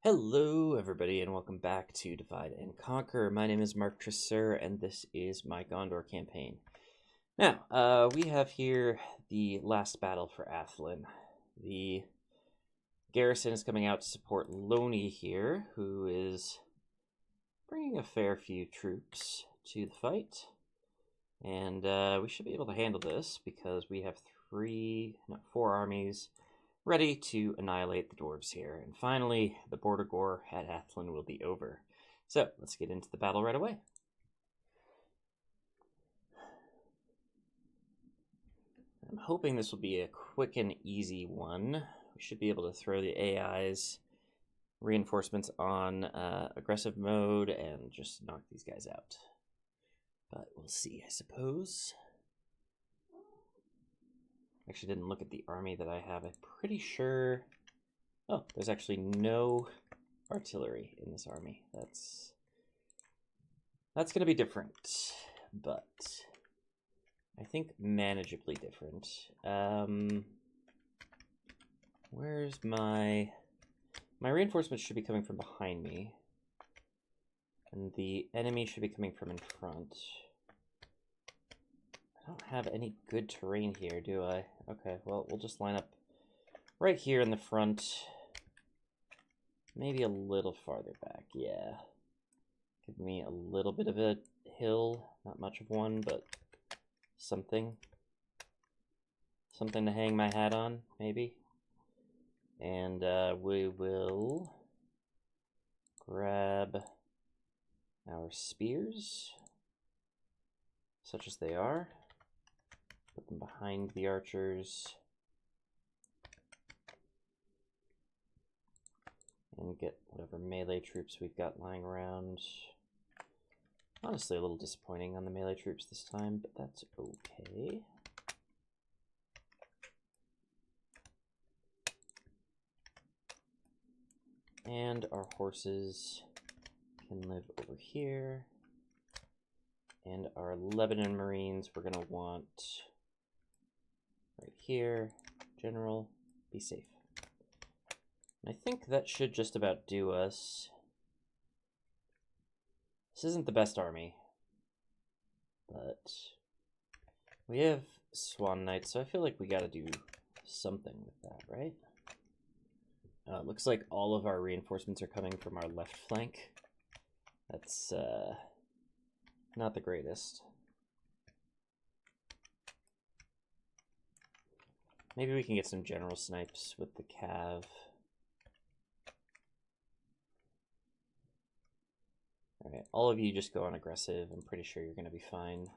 Hello everybody and welcome back to Divide and Conquer. My name is Mark Tresser and this is my Gondor campaign. Now, we have here the last battle for Athlin. The garrison is coming out to support Loney here, who is bringing a fair few troops to the fight. And we should be able to handle this because we have four armies ready to annihilate the dwarves here. And finally, the border Gore at Athlin will be over. So, let's get into the battle right away. I'm hoping this will be a quick and easy one. We should be able to throw the AI's reinforcements on aggressive mode and just knock these guys out. But we'll see, I suppose. Actually didn't look at the army that I have. I'm pretty sure... Oh, there's actually no artillery in this army. That's going to be different, but I think manageably different. Where's my reinforcements should be coming from behind me, and the enemy should be coming from in front. I don't have any good terrain here, do I? Okay, well, we'll just line up right here in the front. Maybe a little farther back, yeah. Give me a little bit of a hill. Not much of one, but something. Something to hang my hat on, maybe. And we will grab our spears, such as they are. Put them behind the archers. And get whatever melee troops we've got lying around. Honestly, a little disappointing on the melee troops this time, but that's okay. And our horses can live over here. And our Lebanon Marines we're going to want right here. General, be safe. And I think that should just about do us. This isn't the best army, but we have Swan Knights, so I feel like we got to do something with that, right? Looks like all of our reinforcements are coming from our left flank. That's not the greatest. Maybe we can get some general snipes with the cav. Alright, all of you just go on aggressive. I'm pretty sure you're going to be fine.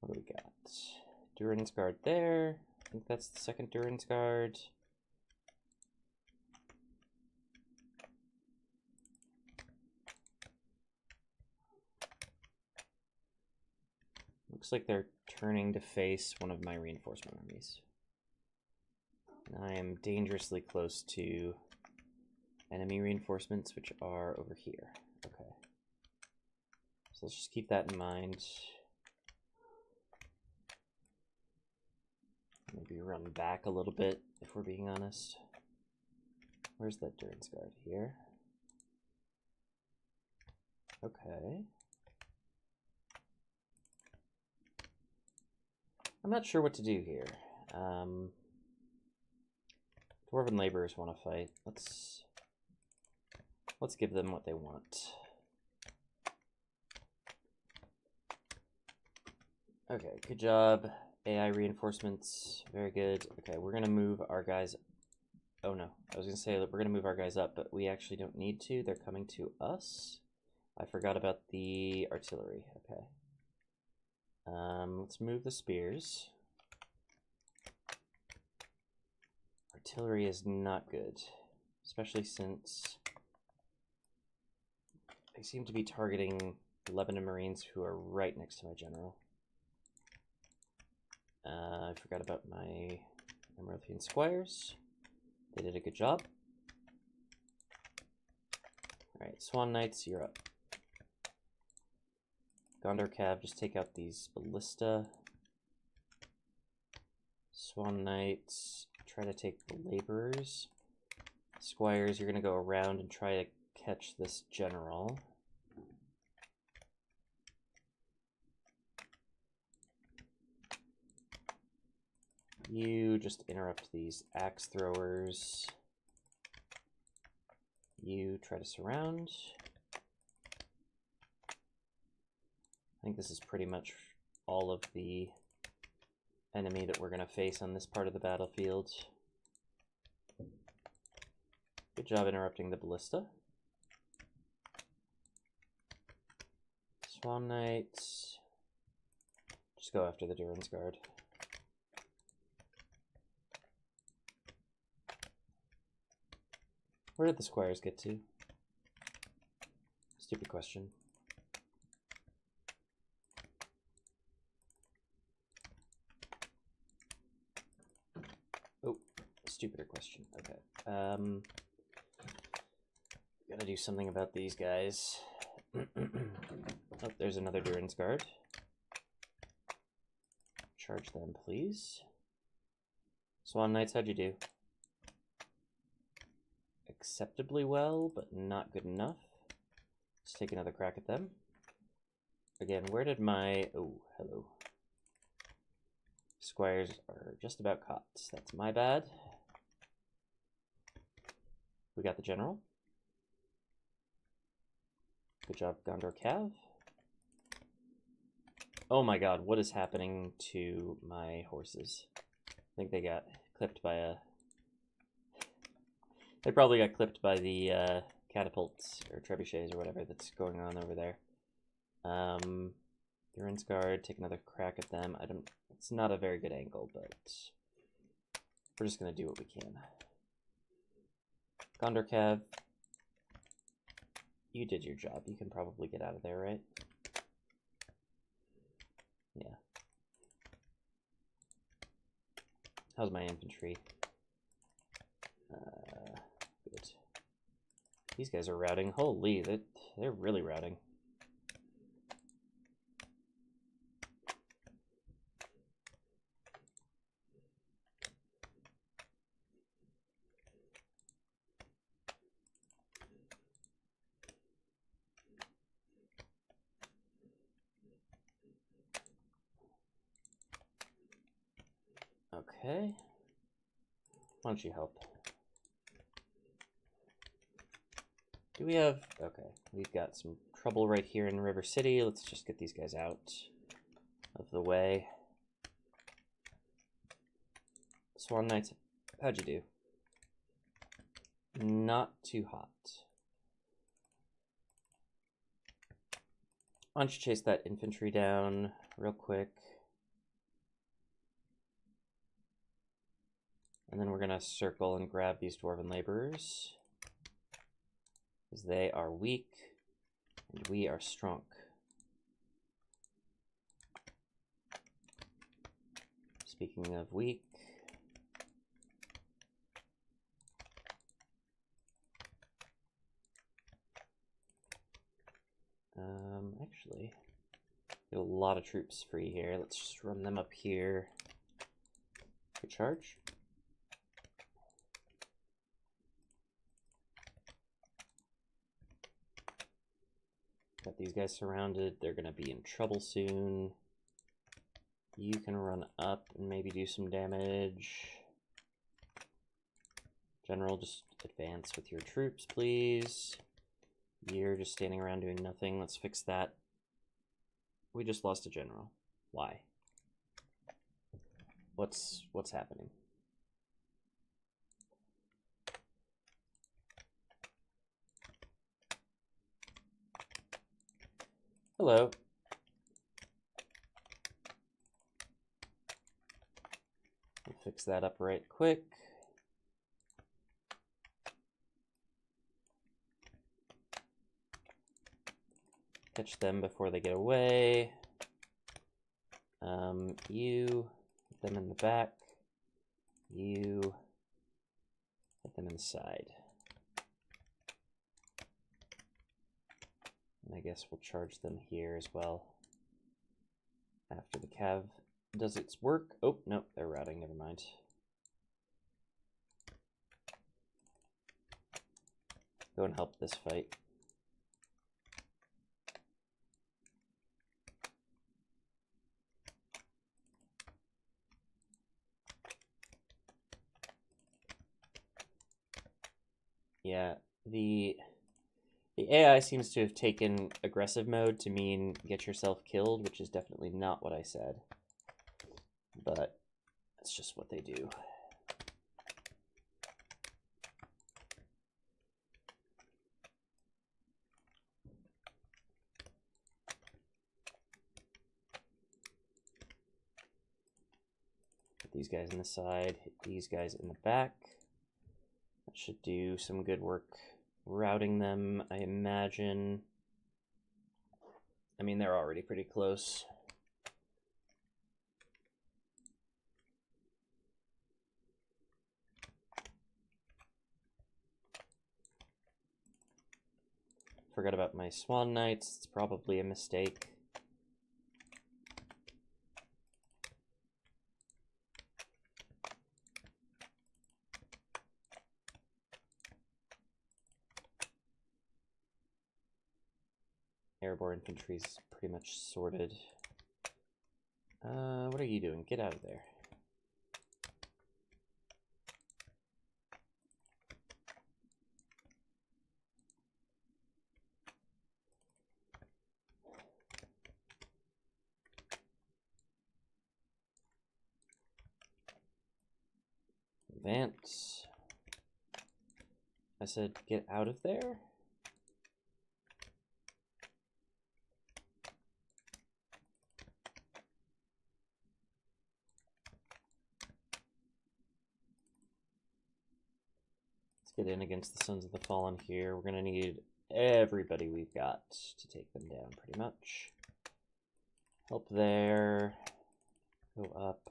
What do we got? Durin's Guard there. I think that's the second Durin's Guard. Looks like they're turning to face one of my reinforcement armies. And I am dangerously close to enemy reinforcements, which are over here. Okay. So let's just keep that in mind. Maybe run back a little bit, if we're being honest. Where's that Durin's Guard? Here. Okay. I'm not sure what to do here. Dwarven laborers want to fight. Let's give them what they want. Okay, good job. AI reinforcements, very good. Okay, we're gonna move our guys. Oh no, I was gonna say that we're gonna move our guys up, but we actually don't need to. They're coming to us. I forgot about the artillery. Okay. Let's move the spears. Artillery is not good, especially since they seem to be targeting Lebanon Marines who are right next to my general. I forgot about my Emeraldian Squires. They did a good job. Alright, Swan Knights, you're up. Gondor Cav, just take out these ballista. Swan Knights, try to take the laborers. Squires, you're going to go around and try to catch this general. You just interrupt these axe throwers. You try to surround. I think this is pretty much all of the enemy that we're going to face on this part of the battlefield. Good job interrupting the ballista. Swan Knights. Just go after the Durin's Guard. Where did the squires get to? Stupid question. Oh, stupider question. Okay. Gotta do something about these guys. Oh, there's another Durin's Guard. Charge them, please. Swan Knights, how'd you do? Acceptably well, but not good enough. Let's take another crack at them. Again, where did my... Oh, hello. Squires are just about caught. That's my bad. We got the general. Good job, Gondor Cav. Oh my god, what is happening to my horses? I think they got clipped by a... They probably got clipped by the catapults or trebuchets or whatever that's going on over there. Durin's Guard, take another crack at them. It's not a very good angle, but we're just gonna do what we can. Gondor Cav, you did your job. You can probably get out of there, right? Yeah. How's my infantry? Good. These guys are routing. Holy, they're really routing. Okay. Why don't you help? Do we have... Okay, we've got some trouble right here in River City. Let's just get these guys out of the way. Swan Knights, how'd you do? Not too hot. Why don't you chase that infantry down real quick. And then we're going to circle and grab these dwarven laborers, because they are weak and we are strong. Speaking of weak, actually, get a lot of troops free here. Let's just run them up here. Good charge. Got these guys surrounded. They're going to be in trouble soon. You can run up and maybe do some damage. General, just advance with your troops, please. You're just standing around doing nothing. Let's fix that. We just lost a general. Why? What's happening? Hello. We'll fix that up right quick. Catch them before they get away. You hit them in the back. You hit them in the side. And I guess we'll charge them here as well. after the cav does its work. Oh, no, they're routing, never mind. Go and help this fight. Yeah, the AI seems to have taken aggressive mode to mean get yourself killed, which is definitely not what I said. But that's just what they do. Put these guys in the side, hit these guys in the back. That should do some good work routing them, I imagine. I mean, they're already pretty close. Forgot about my Swan Knights. It's probably a mistake. Airborne infantry is pretty much sorted. What are you doing? Get out of there. Advance. I said get out of there? Get in against the Sons of the Fallen here. We're gonna need everybody we've got to take them down, pretty much. Help there. Go up.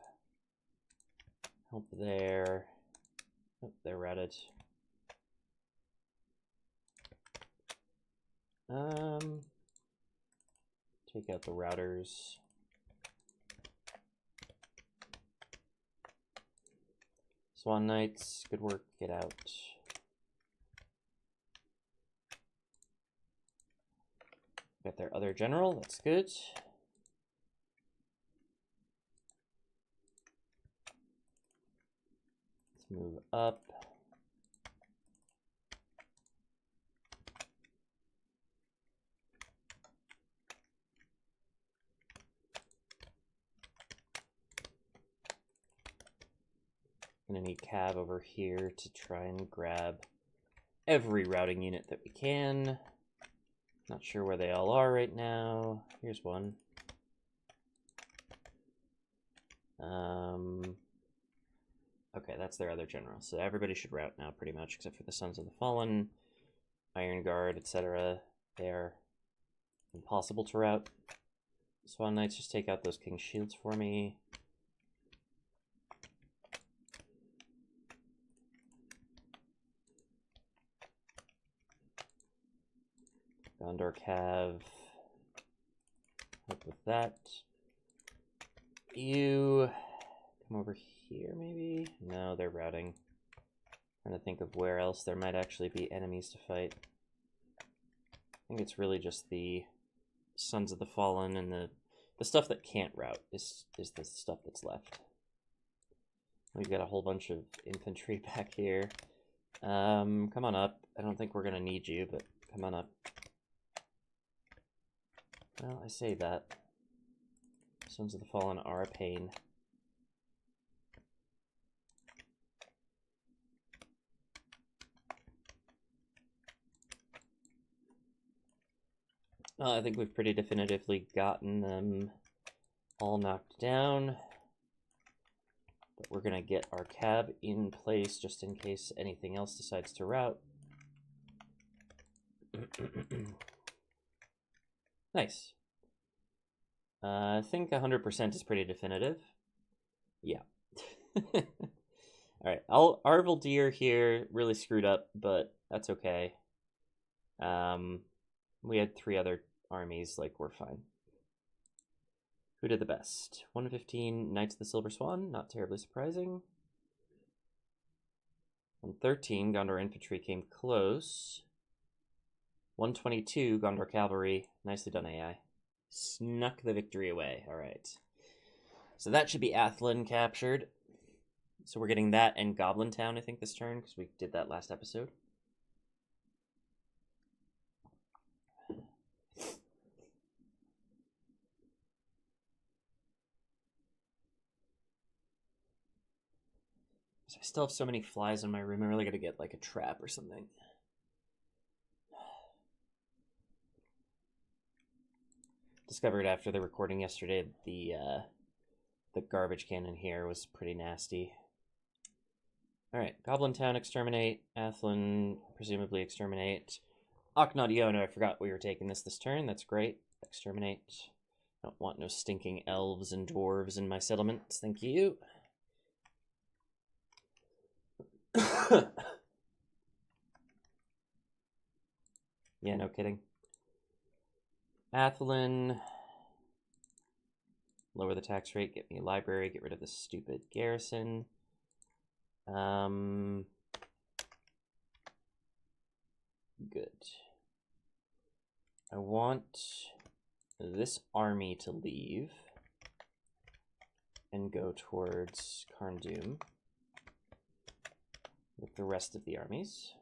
Help there. Oh, they're routed. Take out the routers. Swan Knights, good work, get out. Got their other general, that's good. Let's move up. Gonna need Cav over here to try and grab every routing unit that we can. Not sure where they all are right now. Here's one. Okay, that's their other general. So everybody should route now, pretty much, except for the Sons of the Fallen, Iron Guard, etc. They are impossible to route. Swan Knights, just take out those King's Shields for me. Gondor Cav. Help with that. You come over here, maybe? No, they're routing. Trying to think of where else there might actually be enemies to fight. I think it's really just the Sons of the Fallen, and the stuff that can't route is the stuff that's left. We've got a whole bunch of infantry back here. Come on up. I don't think we're gonna need you, but come on up. Well, I say that. Sons of the Fallen are a pain. I think we've pretty definitively gotten them all knocked down. But we're going to get our cab in place just in case anything else decides to route. Nice. I think 100% is pretty definitive. Yeah. Alright, Arvaldir here really screwed up, but that's okay. We had 3 other armies, like, we're fine. Who did the best? 115, Knights of the Silver Swan, not terribly surprising. 113, Gondor Infantry came close. 122, Gondor Cavalry, nicely done AI. Snuck the victory away, alright. So that should be Athlin captured. So we're getting that and Goblin Town, I think, this turn, because we did that last episode. I still have so many flies in my room, I really gotta get like a trap or something. Discovered after the recording yesterday the garbage can in here was pretty nasty. Alright, Goblin Town exterminate, Athlin presumably exterminate. Akhnadiona, I forgot we were taking this turn, that's great. Exterminate. Don't want no stinking elves and dwarves in my settlements, thank you. Yeah, no kidding. Athlin. Lower the tax rate, get me a library, get rid of this stupid garrison. Good. I want this army to leave and go towards Carndum with the rest of the armies.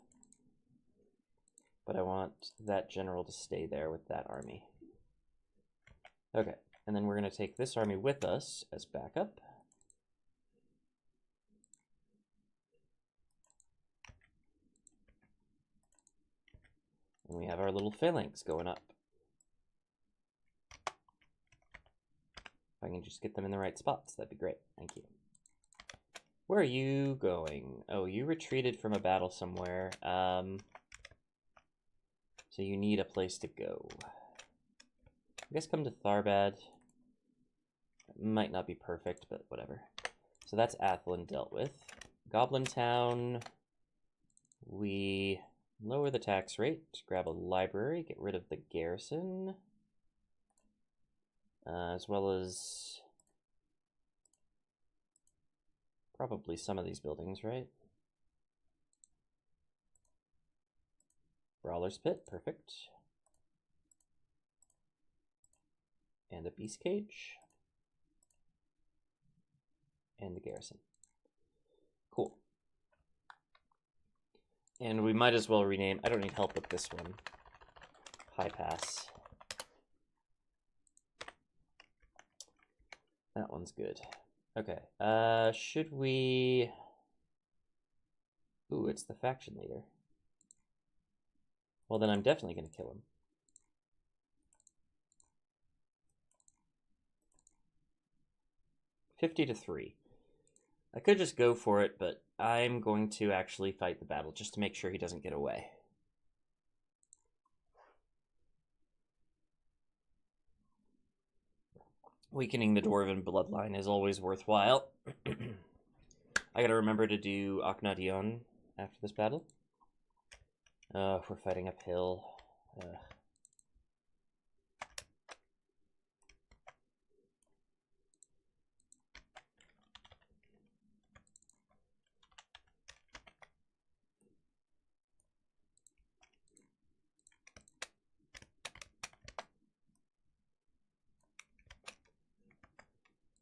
But I want that general to stay there with that army. Okay, and then we're going to take this army with us as backup. And we have our little phalanx going up. If I can just get them in the right spots, that'd be great. Thank you. Where are you going? Oh, you retreated from a battle somewhere. So you need a place to go. I guess come to Tharbad. It might not be perfect, but whatever. So that's Athlin dealt with. Goblin Town. We lower the tax rate, grab a library, get rid of the garrison. As well as probably some of these buildings, right? Brawler's Pit, perfect. And a beast cage. And the garrison. Cool. And we might as well rename, I don't need help with this one. High Pass. That one's good. Okay, should we... Ooh, it's the faction leader. Well, then I'm definitely going to kill him. $50-3. I could just go for it, but I'm going to actually fight the battle just to make sure he doesn't get away. Weakening the Dwarven bloodline is always worthwhile. I gotta remember to do Akhnadion after this battle. We're fighting uphill.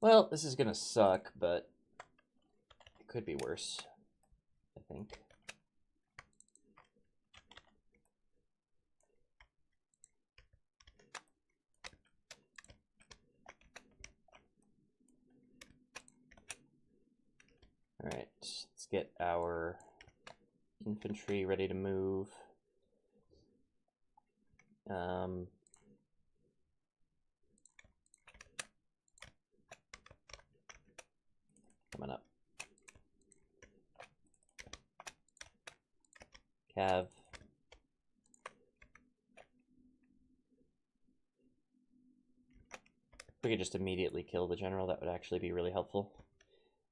Well, this is gonna suck, but it could be worse, I think. Alright, let's get our infantry ready to move. Coming up. Cav. If we could just immediately kill the general, that would actually be really helpful.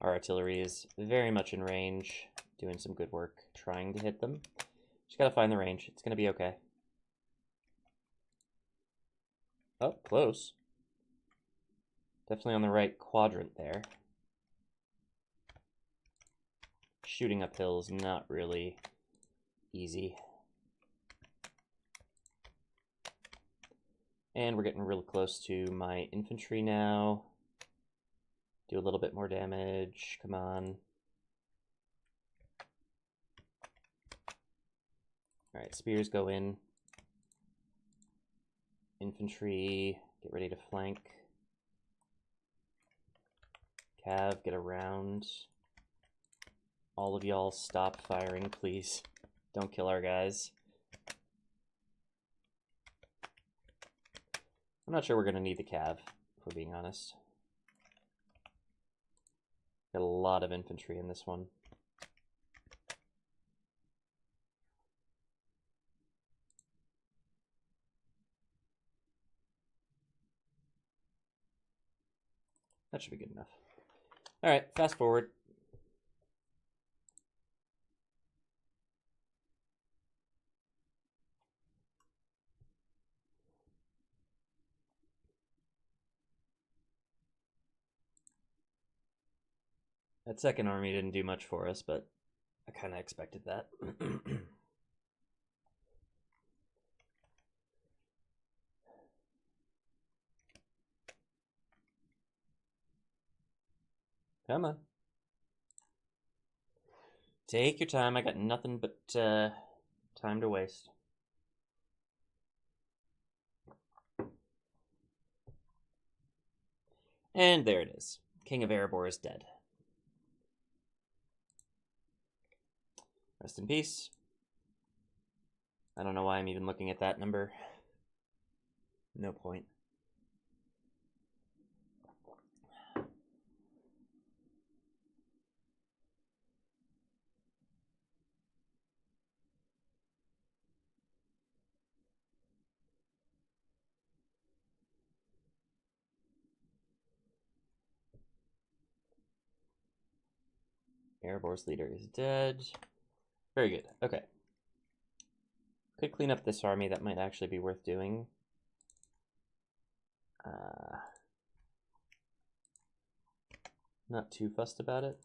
Our artillery is very much in range, doing some good work, trying to hit them. Just gotta find the range. It's gonna be okay. Oh, close. Definitely on the right quadrant there. Shooting uphill is not really easy. And we're getting real close to my infantry now. Do a little bit more damage. Come on. Alright, spears go in. Infantry, get ready to flank. Cav, get around. All of y'all stop firing, please. Don't kill our guys. I'm not sure we're going to need the cav, if we're being honest. Got a lot of infantry in this one. That should be good enough. All right, fast forward. That second army didn't do much for us, but I kind of expected that. Come on. Take your time. I got nothing but time to waste. And there it is. King of Erebor is dead. Rest in peace. I don't know why I'm even looking at that number. No point. Erebor's leader is dead. Very good. Okay. Could clean up this army. That might actually be worth doing. Not too fussed about it.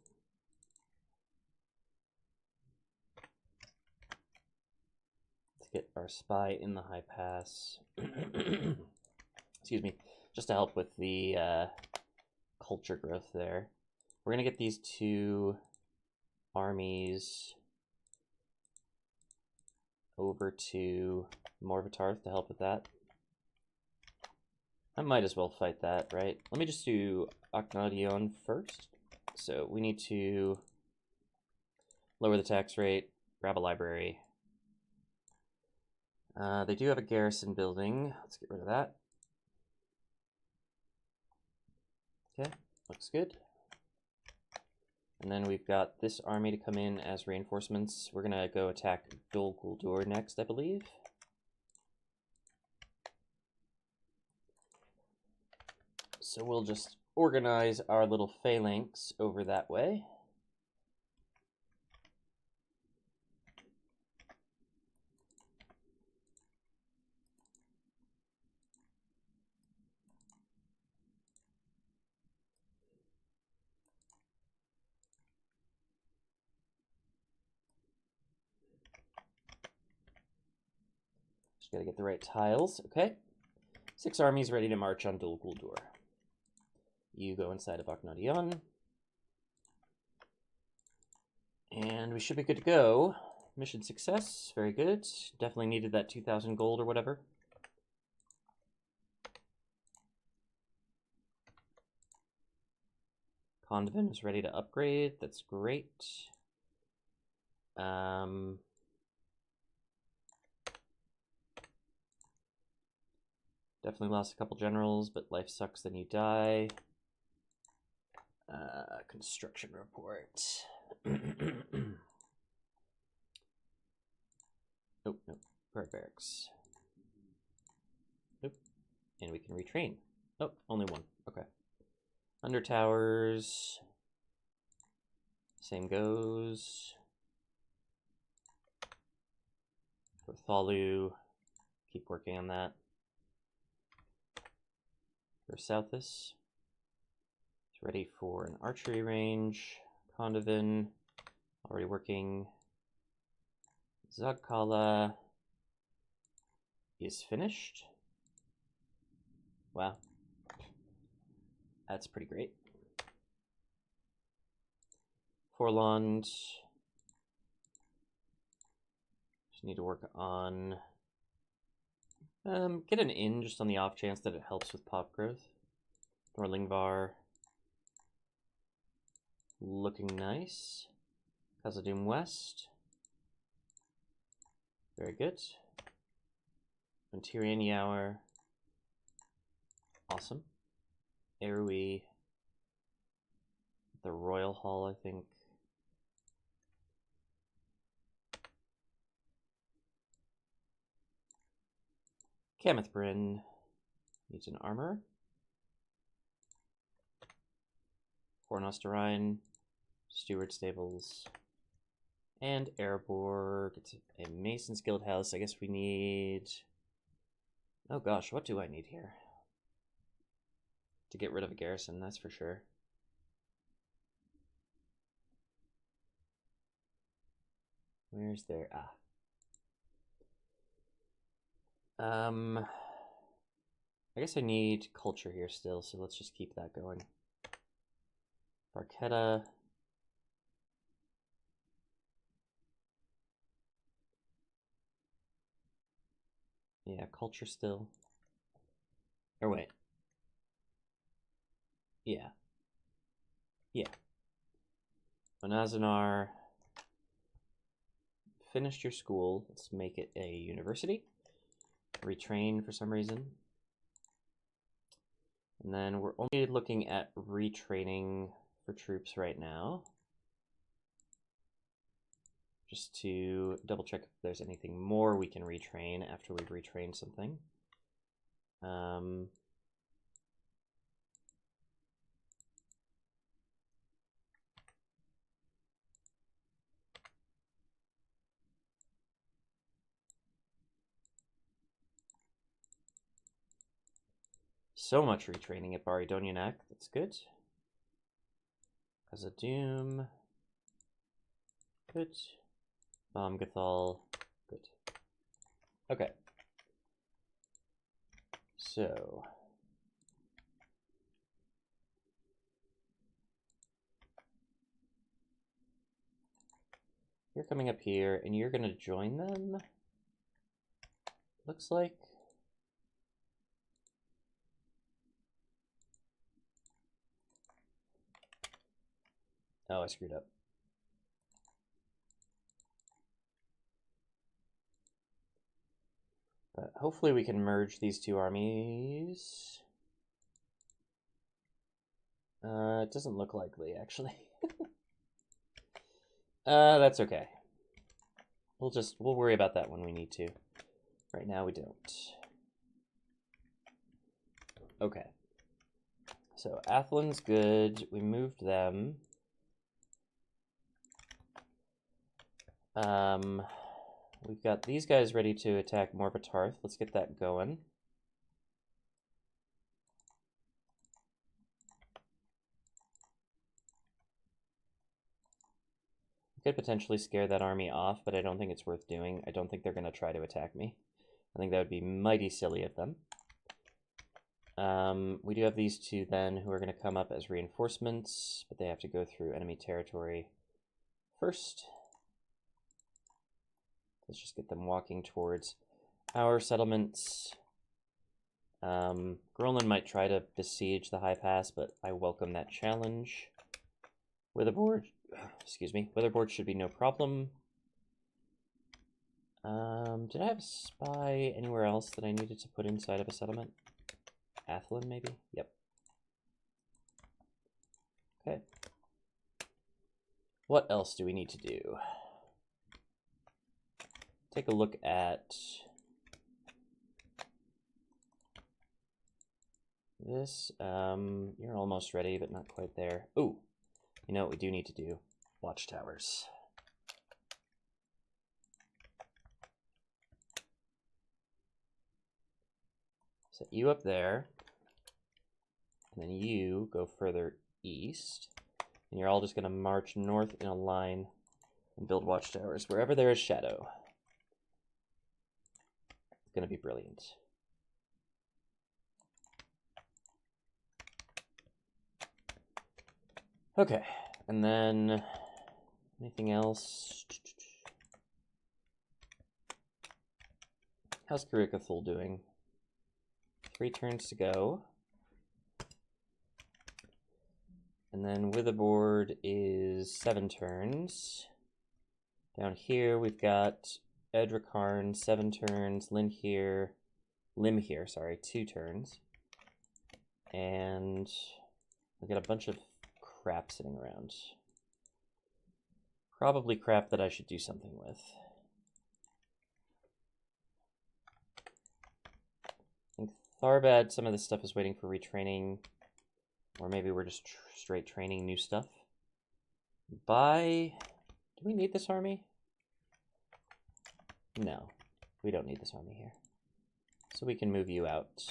Let's get our spy in the high pass. Excuse me. Just to help with the culture growth there. We're going to get these two armies over to Morvatarth to help with that. I might as well fight that, right? Let me just do Aknadion first. So we need to lower the tax rate, grab a library. They do have a garrison building. Let's get rid of that. Okay, looks good. And then we've got this army to come in as reinforcements. We're gonna go attack Dol Guldur next, I believe. So we'll just organize our little phalanx over that way. Just gotta get the right tiles. Okay. 6 armies ready to march on Dol Guldur. You go inside of Aknadion. And we should be good to go. Mission success. Very good. Definitely needed that 2,000 gold or whatever. Condven is ready to upgrade. That's great. Definitely lost a couple generals, but life sucks, then you die. Construction report. Oh, no. Guard barracks. Nope. And we can retrain. Oh, only one. Okay. Under towers. Same goes. For Thalu. Keep working on that. For Southis. ready for an archery range. Kondovin, already working. Zagkala is finished. Wow. That's pretty great. Forlond. Just need to work on... get an inn just on the off chance that it helps with pop growth. Norlingvar. Looking nice. Khazad-dûm West. Very good. Tyrian Yower. Awesome. Erui. The Royal Hall, I think. Kameth Bryn needs an armor. Fornosterine, Steward Stables, and Erebor. It's a Mason's Guild house. I guess we need... Oh gosh, what do I need here? To get rid of a garrison, that's for sure. Where's there? I guess I need culture here still, so let's just keep that going. Barchetta. Yeah, culture still. Or wait. Yeah. Yeah. Onazanar. Finished your school. Let's make it a university. Retrain for some reason. And then we're only looking at retraining for troops right now. Just to double check if there's anything more we can retrain after we've retrained something. So much retraining at Baridonianak, that's good. Khazad-dûm, good. Gathal, good. Okay. So... you're coming up here, and you're gonna join them? Looks like... Oh, I screwed up. But hopefully we can merge these two armies. It doesn't look likely, actually. That's okay. We'll worry about that when we need to. Right now we don't. Okay. So Athlin's good. We moved them. We've got these guys ready to attack Morbitarth. Let's get that going. Could potentially scare that army off, but I don't think it's worth doing. I don't think they're going to try to attack me. I think that would be mighty silly of them. We do have these two then who are going to come up as reinforcements, but they have to go through enemy territory first. Let's just get them walking towards our settlements. Grolin might try to besiege the high pass, but I welcome that challenge. Weatherboard, excuse me, Weatherboard should be no problem. Did I have a spy anywhere else that I needed to put inside of a settlement? Athlin, maybe? Yep. Okay. What else do we need to do? Take a look at this. You're almost ready, but not quite there. Ooh, you know what we do need to do? Watchtowers. Set you up there, and then you go further east. And you're all just going to march north in a line and build watchtowers wherever there is shadow. It's going to be brilliant. Okay, and then anything else? How's Karikathul doing? 3 turns to go. And then Witherboard is 7 turns. Down here we've got Edricarn, 7 turns. Limb here, 2 turns. And we got a bunch of crap sitting around. Probably crap that I should do something with. I think Tharbad, some of this stuff is waiting for retraining. Or maybe we're just straight training new stuff. Do we need this army? No, we don't need this army here. So we can move you out.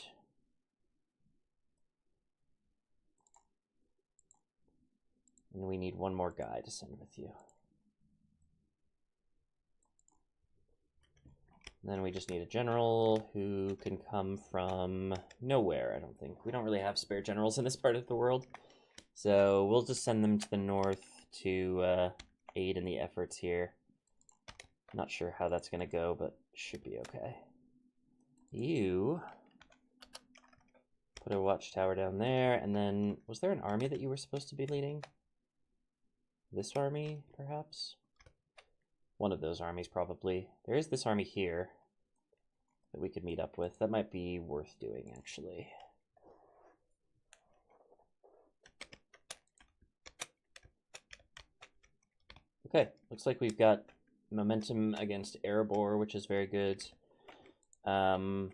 And we need one more guy to send with you. And then we just need a general who can come from nowhere, I don't think. We don't really have spare generals in this part of the world. So we'll just send them to the north to aid in the efforts here. Not sure how that's going to go, but should be okay. You put a watchtower down there, and then was there an army that you were supposed to be leading? This army, perhaps? One of those armies, probably. There is this army here that we could meet up with. That might be worth doing, actually. Okay, looks like we've got momentum against Erebor, which is very good. We'll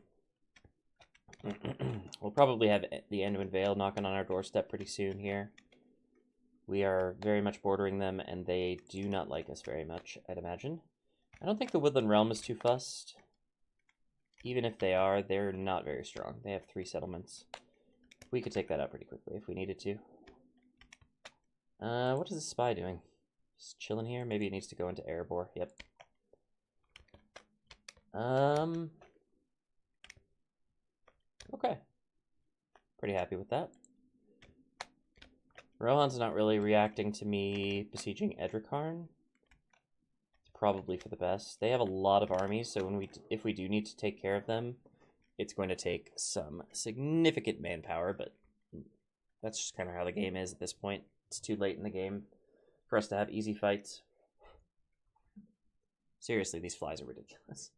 probably have the Anduin Vale knocking on our doorstep pretty soon here. We are very much bordering them, and they do not like us very much, I'd imagine. I don't think the Woodland Realm is too fussed. Even if they are, they're not very strong. They have 3 settlements. We could take that out pretty quickly if we needed to. What is the spy doing? Just chilling here? Maybe it needs to go into Erebor. Yep. Okay. Pretty happy with that. Rohan's not really reacting to me besieging Edricarn. It's probably for the best. They have a lot of armies, so if we do need to take care of them, it's going to take some significant manpower, but that's just kind of how the game is at this point. It's too late in the game for us to have easy fights. Seriously, these flies are ridiculous.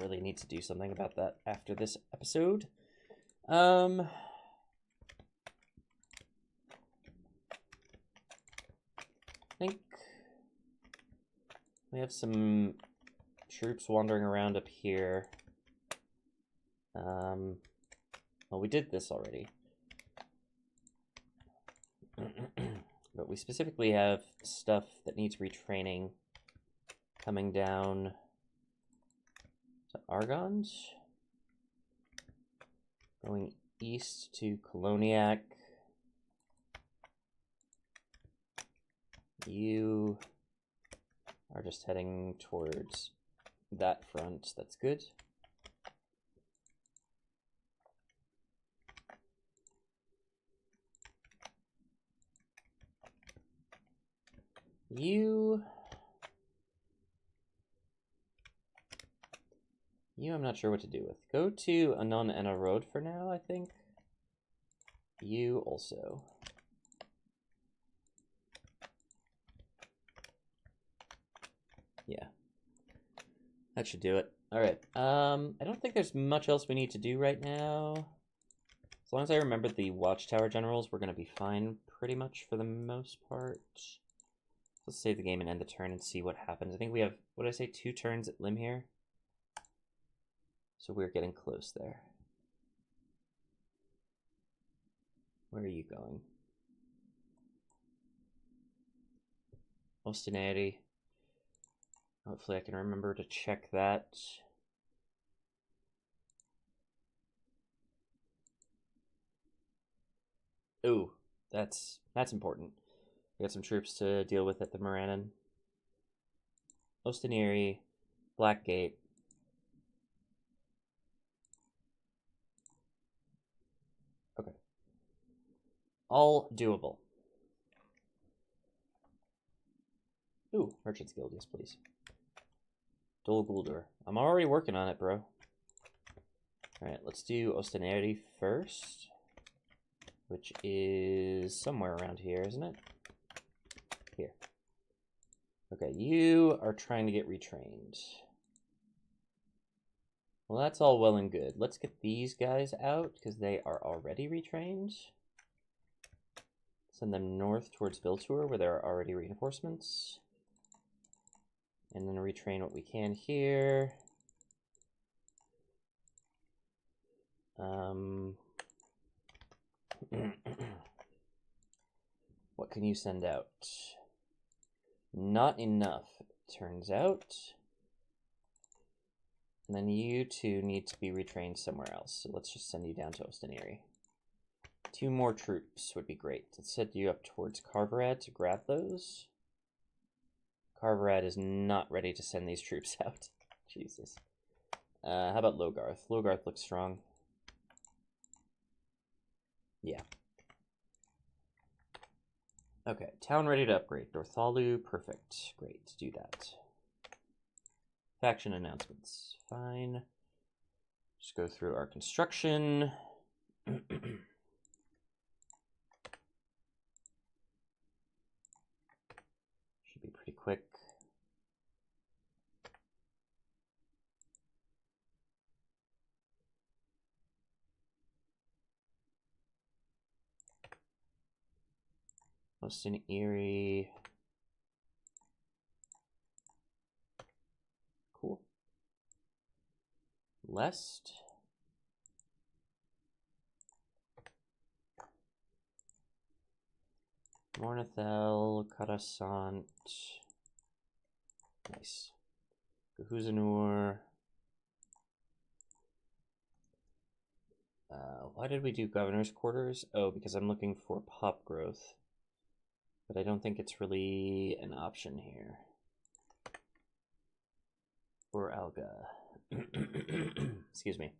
Really need to do something about that after this episode. I think we have some troops wandering around up here. Well, we did this already. But we specifically have stuff that needs retraining coming down to Argond. Going east to Koloniak. You are just heading towards that front. That's good. You I'm not sure what to do with. Go to Anon Enna Road for now, I think. You also. Yeah. That should do it. Alright. I don't think there's much else we need to do right now. As long as I remember the Watchtower Generals, we're going to be fine pretty much for the most part. Let's save the game and end the turn and see what happens. I think we have, what did I say, 2 turns at Limb here? So we're getting close there. Where are you going? Ostinary. Hopefully I can remember to check that. Ooh, that's important. We got some troops to deal with at the Morannon. Osteniri, Blackgate. Okay. All doable. Ooh, Merchants Guild, yes please. Dol Guldur. I'm already working on it, bro. Alright, let's do Osteniri first. Which is somewhere around here, isn't it? Here. Okay, you are trying to get retrained. Well, that's all well and good. Let's get these guys out, because they are already retrained. Send them north towards Viltur, where there are already reinforcements. And then retrain what we can here. What can you send out? Not enough, it turns out. And then you two need to be retrained somewhere else. So let's just send you down to Osteniri. 2 more troops would be great. Let's set you up towards Carverad to grab those. Carverad is not ready to send these troops out. Jesus. How about Logarth? Logarth looks strong. Yeah. Okay, town ready to upgrade. Dorthalu, perfect. Great, do that. Faction announcements. Fine. Just go through our construction. Should be pretty quick. Austin Erie. Cool. Lest. Mornithel, Karasant. Nice. Gahuzanur. Why did we do governor's quarters? Oh, because I'm looking for pop growth. But I don't think it's really an option here. Or Alga. Excuse me.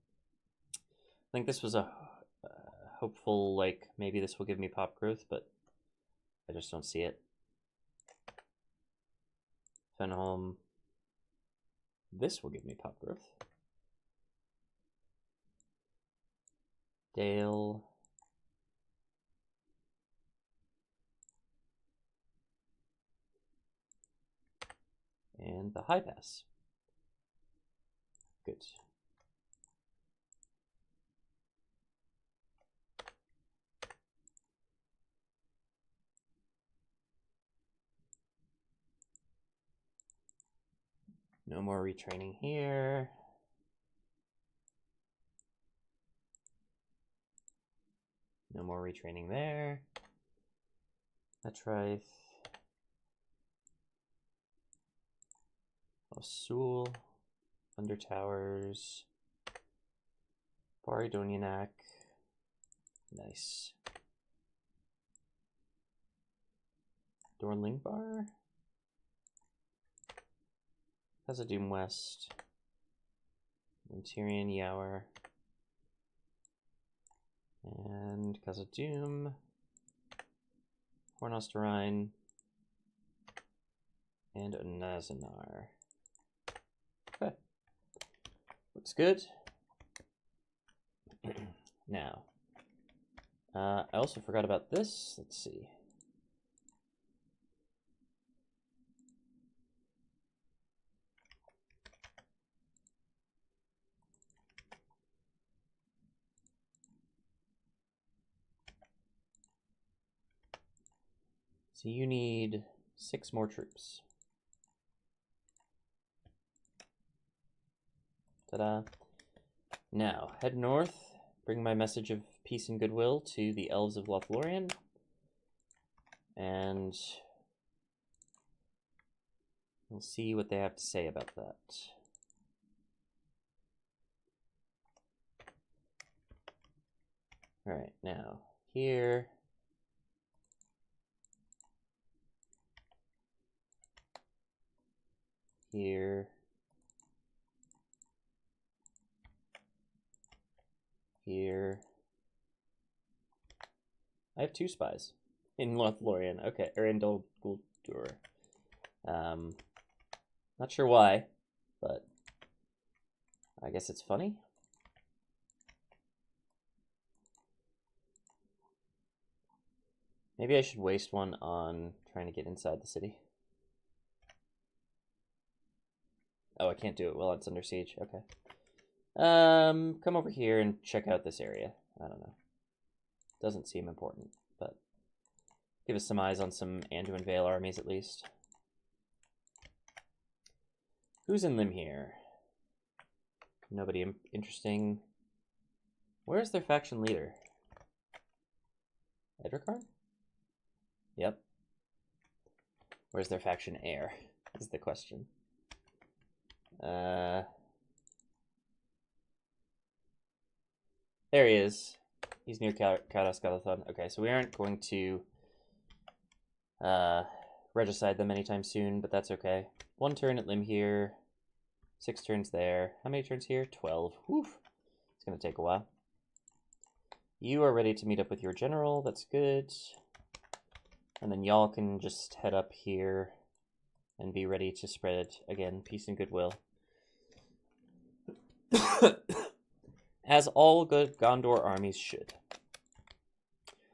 I think this was a hopeful, like, maybe this will give me pop growth, but I just don't see it. Fenholm. This will give me pop growth. Dale. And the high pass. Good. No more retraining here. No more retraining there. Metrith. Osul. Thunder Towers. Baridonianak. Nice. Dorlingbar. Khazad-dûm West. Interior Yower. And Khazad-dûm. Hornosterine. And Nazanar. Okay. Looks good. Now, I also forgot about this. Let's see. So you need 6 more troops. Ta-da. Now, head north, bring my message of peace and goodwill to the Elves of Lothlorien. And we'll see what they have to say about that. Alright, now, here, here, here. I have 2 spies in Lothlorien. Okay, or in Dol Guldur. Not sure why, but I guess it's funny. Maybe I should waste one on trying to get inside the city. Oh, I can't do it while it's under siege. Okay. Come over here and check out this area. I don't know. Doesn't seem important, but give us some eyes on some Anduin Vale armies at least. Who's in them here? Nobody interesting. Where's their faction leader? Edricar? Yep. Where's their faction heir? Is the question. There he is. He's near Kadas Galathon. Okay, so we aren't going to regicide them anytime soon, but that's okay. 1 turn at Lim here. 6 turns there. How many turns here? 12. Whew. It's going to take a while. You are ready to meet up with your general. That's good. And then y'all can just head up here and be ready to spread, again, peace and goodwill. As all good Gondor armies should.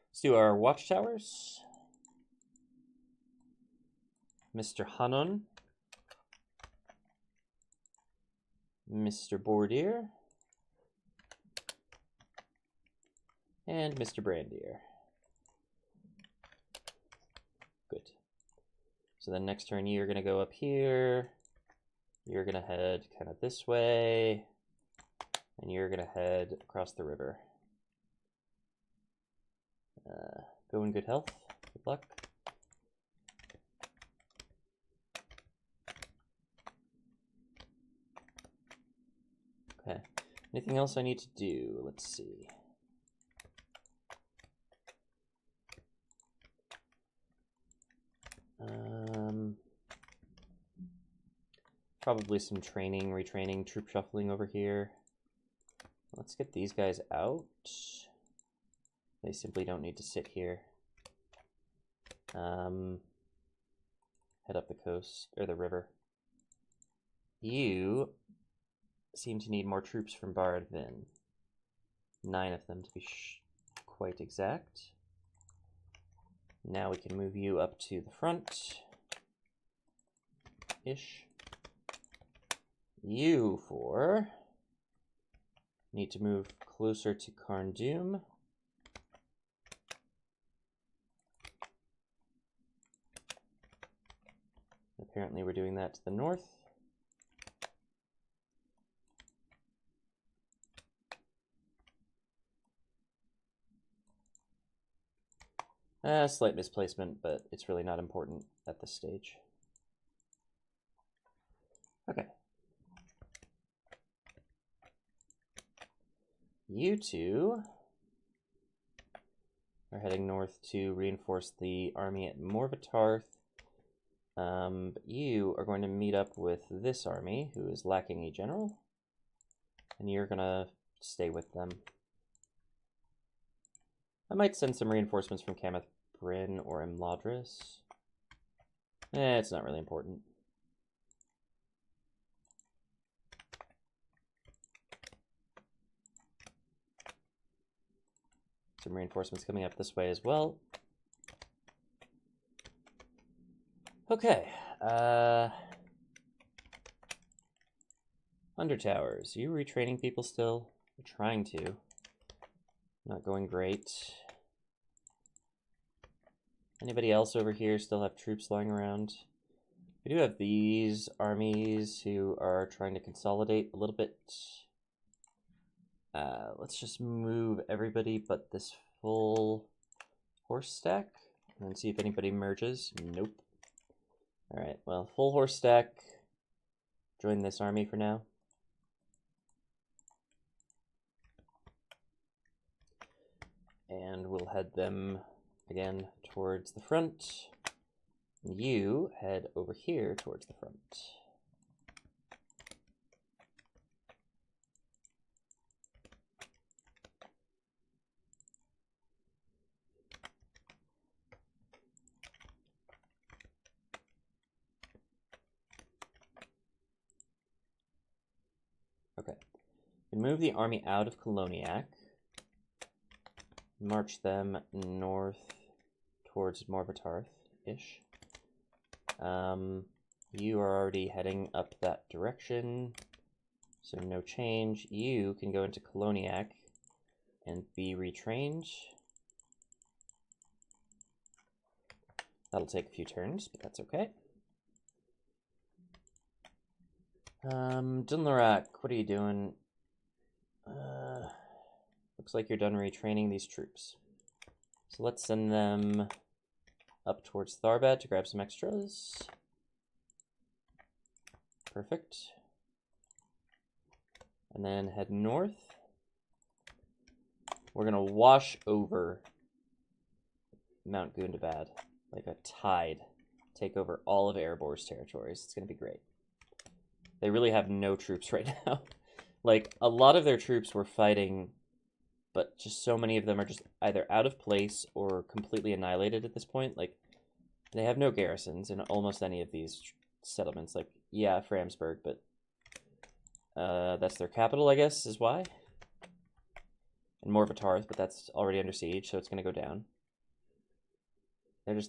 Let's do our watchtowers. Mr. Hanun. Mr. Bordir. And Mr. Brandir. Good. So then next turn you're going to go up here. You're going to head kind of this way. And you're going to head across the river. Go in good health. Good luck. Okay. Anything else I need to do? Let's see. Probably some training, retraining, troop shuffling over here. Let's get these guys out. They simply don't need to sit here. Head up the coast, or the river. You seem to need more troops from Baradvin. 9 of them to be quite exact. Now we can move you up to the front-ish. You 4 need to move closer to Carndum. Apparently we're doing that to the north. Slight misplacement, but it's really not important at this stage. Okay. You 2 are heading north to reinforce the army at Morvatarth. But you are going to meet up with this army, who is lacking a general. And you're going to stay with them. I might send some reinforcements from Camath Bryn or Imladris. It's not really important. Some reinforcements coming up this way as well. Okay. Under Towers. Are you retraining people still? We're trying to. Not going great. Anybody else over here still have troops lying around? We do have these armies who are trying to consolidate a little bit. Let's just move everybody but this full horse stack and see if anybody merges. Nope. Alright, well, full horse stack. Join this army for now. And we'll head them again towards the front. You head over here towards the front. can move the army out of Koloniak. March them north towards Morvatarth-ish. You are already heading up that direction, so no change. You can go into Koloniak and be retrained. That'll take a few turns, but that's okay. Dunlarak, what are you doing? Looks like you're done retraining these troops. So let's send them up towards Tharbad to grab some extras. Perfect. And then head north. We're going to wash over Mount Gundabad like a tide. Take over all of Erebor's territories. It's going to be great. They really have no troops right now. Like, a lot of their troops were fighting, but just so many of them are just either out of place or completely annihilated at this point. Like, they have no garrisons in almost any of these settlements. Like, yeah, Framsburg, but that's their capital, I guess, is why. And Morvatarth, but that's already under siege, so it's going to go down.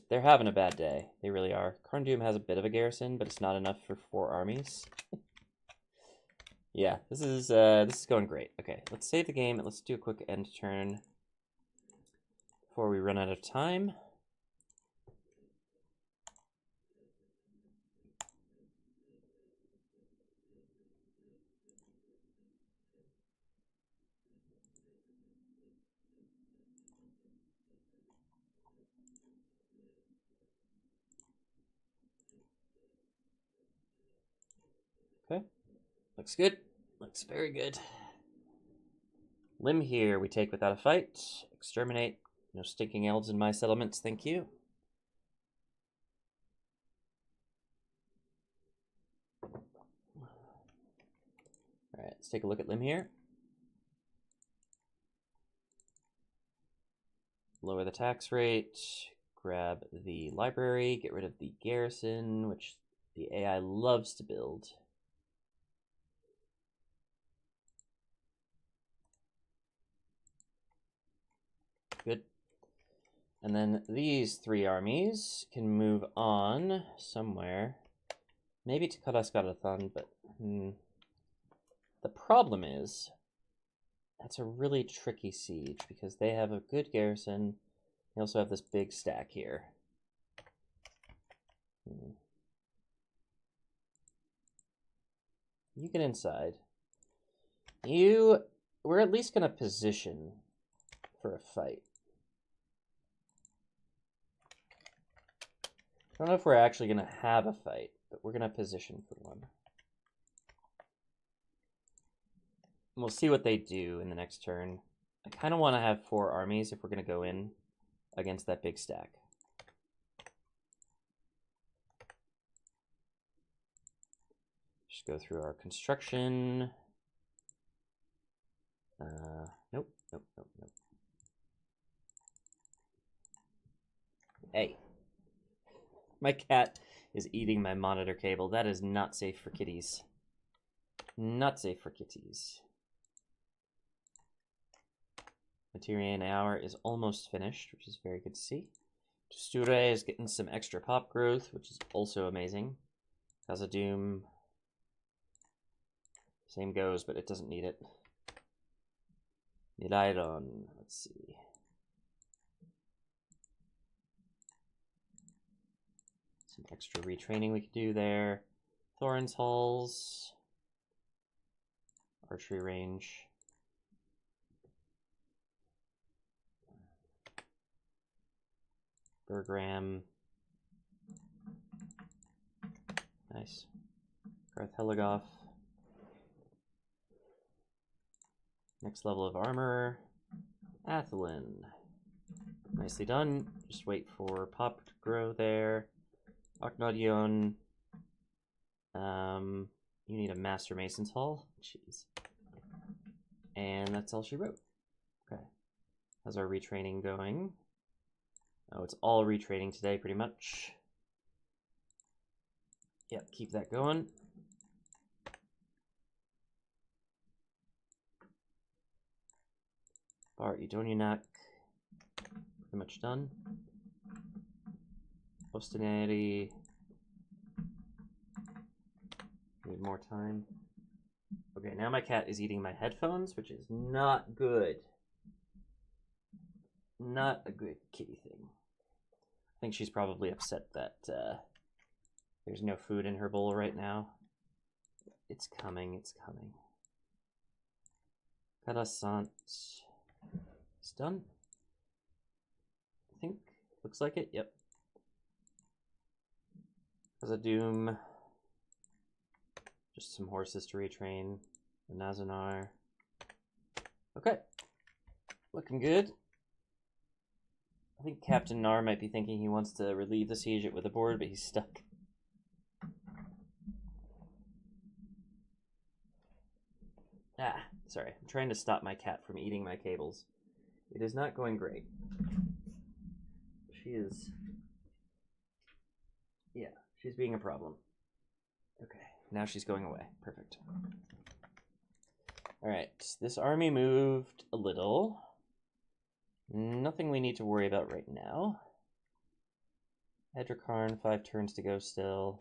They're having a bad day. They really are. Carndum has a bit of a garrison, but it's not enough for 4 armies. Yeah, this is going great. Okay, let's save the game and let's do a quick end turn before we run out of time. Okay, looks good. Looks very good. Limb here we take without a fight. Exterminate. No stinking elves in my settlements, thank you. Alright, let's take a look at Limb here. Lower the tax rate. Grab the library. Get rid of the garrison, which the AI loves to build. Good. And then these 3 armies can move on somewhere. Maybe to Kadasgadathan, but the problem is that's a really tricky siege because they have a good garrison. They also have this big stack here. You get inside. We're at least going to position for a fight. I don't know if we're actually going to have a fight, but we're going to position for one. And we'll see what they do in the next turn. I kind of want to have 4 armies if we're going to go in against that big stack. Just go through our construction. Nope. Hey. My cat is eating my monitor cable. That is not safe for kitties. Not safe for kitties. Materian Hour is almost finished, which is very good to see. Steward is getting some extra pop growth, which is also amazing. Khazad-dûm, same goes, but it doesn't need it. Nidairon, let's see. Some extra retraining we could do there. Thorin's Halls. Archery range. Bergram. Nice. Garth Heligoff. Next level of armor. Athelin. Nicely done. Just wait for pop to grow there. Aknodion. You need a Master Mason's Hall. Jeez. And that's all she wrote. Okay. How's our retraining going? Oh, it's all retraining today, pretty much. Yep, keep that going. Bar Idonianak, pretty much done. Obstinarity. Need more time. Okay, now my cat is eating my headphones, which is not good. Not a good kitty thing. I think she's probably upset that there's no food in her bowl right now. It's coming, it's coming. Karasant. It's done. I think. Looks like it, yep. Doom. Just some horses to retrain. The Nazanar. Okay. Looking good. I think Captain Nar might be thinking he wants to relieve the siege at Witherboard, but he's stuck. Ah, sorry. I'm trying to stop my cat from eating my cables. It is not going great. She is... Yeah, she's being a problem. Okay, now she's going away. Perfect. Alright, this army moved a little. Nothing we need to worry about right now. Edricarn, 5 turns to go still.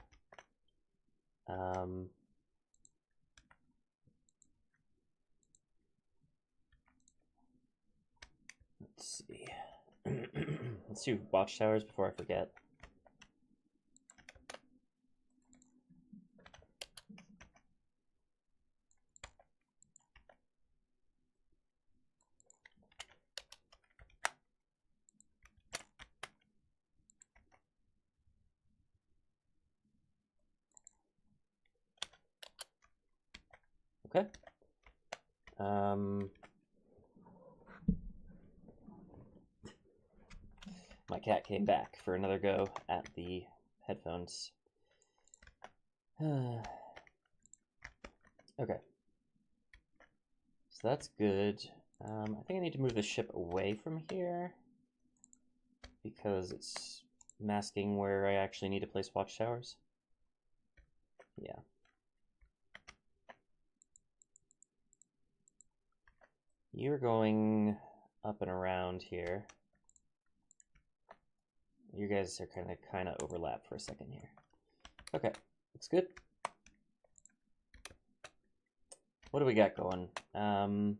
Let's see. Let's do watchtowers before I forget. Okay. My cat came back for another go at the headphones. Okay. So that's good. I think I need to move the ship away from here because it's masking where I actually need to place watchtowers. Yeah. You're going up and around here. You guys are kind of overlap for a second here. Okay, looks good. What do we got going? Do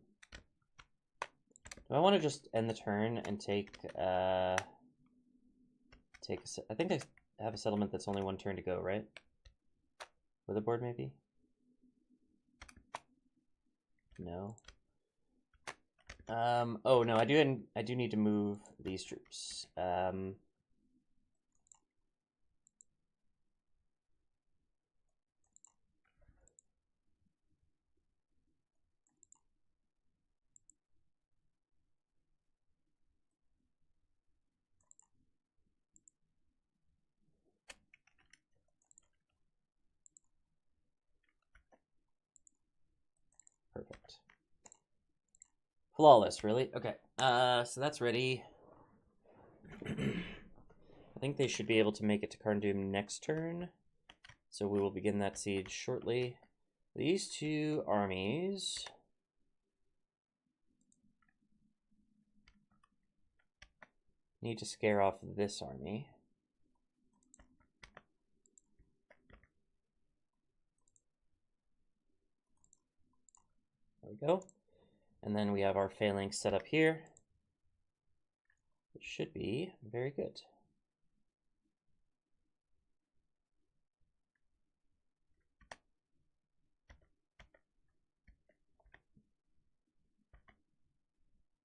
I want to just end the turn and take I think I have a settlement that's only 1 turn to go, right? Witherboard, maybe? No. Oh no, I do need to move these troops. Perfect. Flawless, really? Okay. So that's ready. I think they should be able to make it to Carndum next turn. So we will begin that siege shortly. These 2 armies need to scare off this army. There we go. And then we have our phalanx set up here, which should be very good.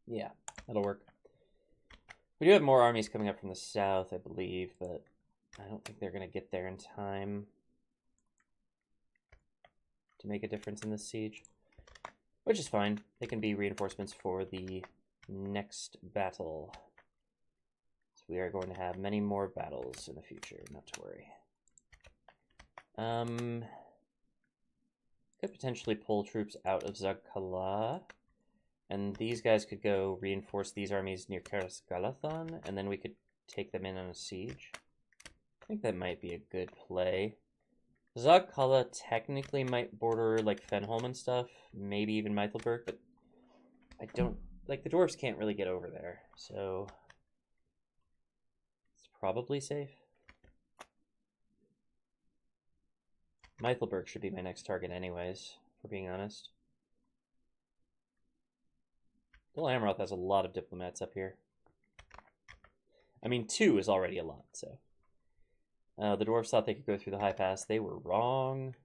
Yeah, that'll work. We do have more armies coming up from the south, I believe, but I don't think they're going to get there in time to make a difference in this siege, which is fine. They can be reinforcements for the next battle. So we are going to have many more battles in the future, not to worry. Could potentially pull troops out of Zagkala. And these guys could go reinforce these armies near Karasgalathon, and then we could take them in on a siege. I think that might be a good play. Zagkala technically might border like Fenholm and stuff, maybe even Meithelberg, but I don't like, the dwarves can't really get over there, so it's probably safe. Meithelberg should be my next target anyways, for being honest. Bill Amroth has a lot of diplomats up here. I mean, 2 is already a lot, so. The dwarves thought they could go through the high pass. They were wrong.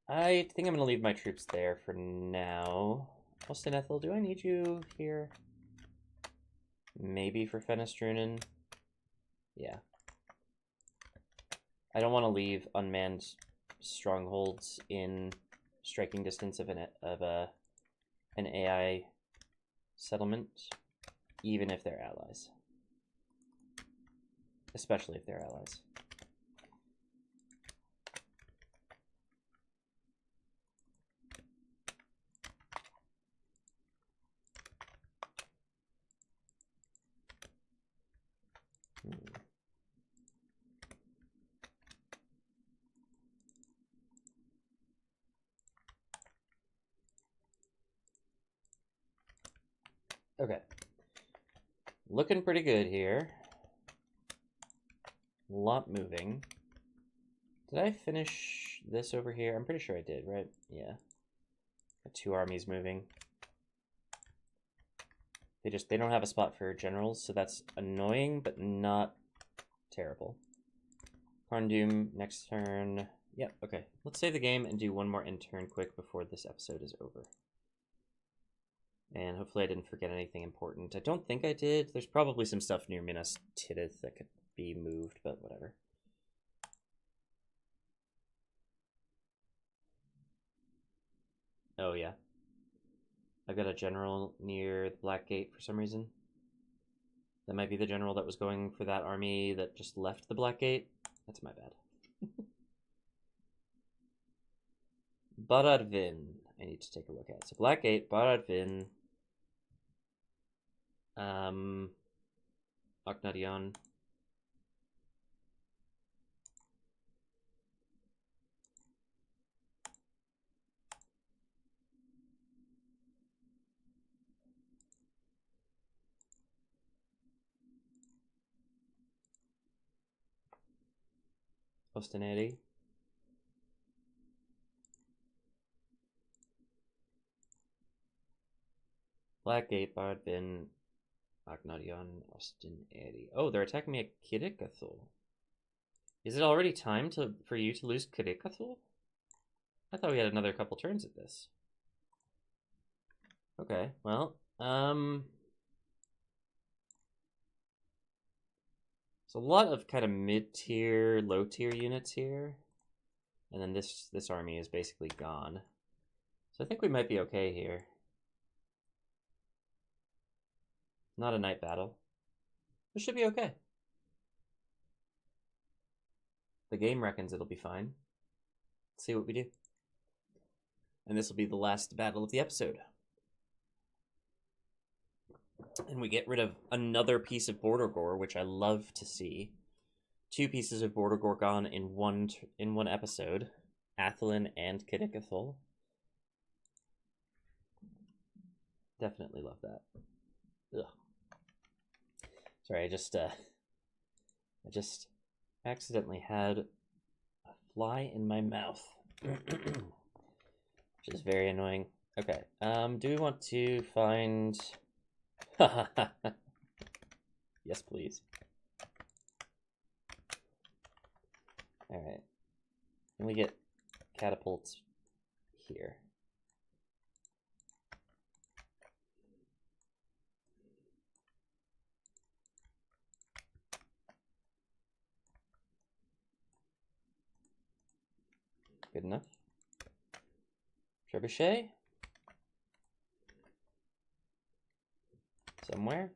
I think I'm going to leave my troops there for now. Austin Ethel, do I need you here? Maybe for Fenestrunen? Yeah. I don't want to leave unmanned strongholds in striking distance of an AI settlement, even if they're allies. Especially if they're allies. Okay. Looking pretty good here. A lot moving. Did I finish this over here? I'm pretty sure I did, right? Yeah. Got 2 armies moving. They don't have a spot for generals, so that's annoying, but not terrible. Carndoom, next turn. Yep, okay. Let's save the game and do one more end turn quick before this episode is over. And hopefully I didn't forget anything important. I don't think I did. There's probably some stuff near Minas Tirith that could be moved, but whatever. Oh, yeah. I've got a general near the Black Gate for some reason. That might be the general that was going for that army that just left the Black Gate. That's my bad. Baradvin, I need to take a look at. So Black Gate, Baradvin, Aknadion. Ostineri. Blackgate, Bardvin, Aknadion, Ostineri. Oh, they're attacking me at Kirikathul. Is it already time for you to lose Kirikathul? I thought we had another couple turns at this. Okay, well, there's a lot of kind of mid-tier, low-tier units here. And then this army is basically gone. So I think we might be okay here. Not a night battle. This should be okay. The game reckons it'll be fine. Let's see what we do. And this will be the last battle of the episode. And we get rid of another piece of Border Gore, which I love to see. 2 pieces of Border Gore gone in one episode. Athlin and Kirikathul. Definitely love that. Ugh. Sorry, I just accidentally had a fly in my mouth. Which is very annoying. Okay, do we want to find... Yes, please. Alright. Can we get catapults here? Good enough. Trebuchet? Somewhere?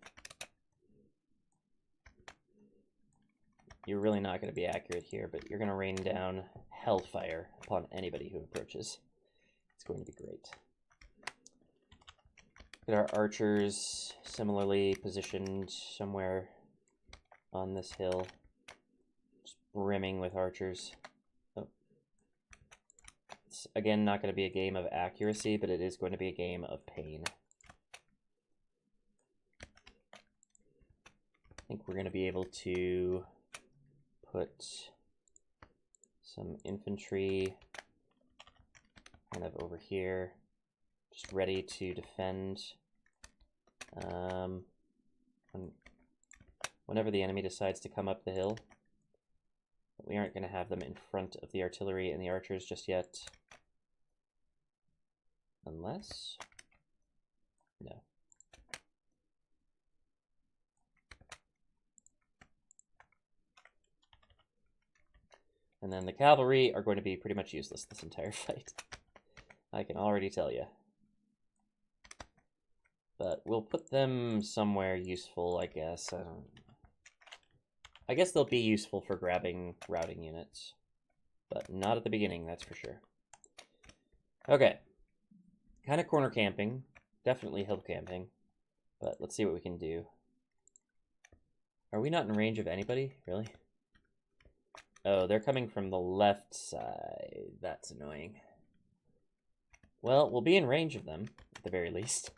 You're really not going to be accurate here, but you're going to rain down hellfire upon anybody who approaches. It's going to be great. Get our archers similarly positioned somewhere on this hill. Just brimming with archers. Oh. It's, again, not going to be a game of accuracy, but it is going to be a game of pain. I think we're going to be able to put some infantry kind of over here, just ready to defend whenever the enemy decides to come up the hill. But we aren't going to have them in front of the artillery and the archers just yet. Unless... no. And then the cavalry are going to be pretty much useless this entire fight. I can already tell you. But we'll put them somewhere useful, I guess. I guess they'll be useful for grabbing routing units. But not at the beginning, that's for sure. Okay. Kind of corner camping. Definitely hill camping. But let's see what we can do. Are we not in range of anybody? Really? Oh, they're coming from the left side. That's annoying. Well, we'll be in range of them, at the very least.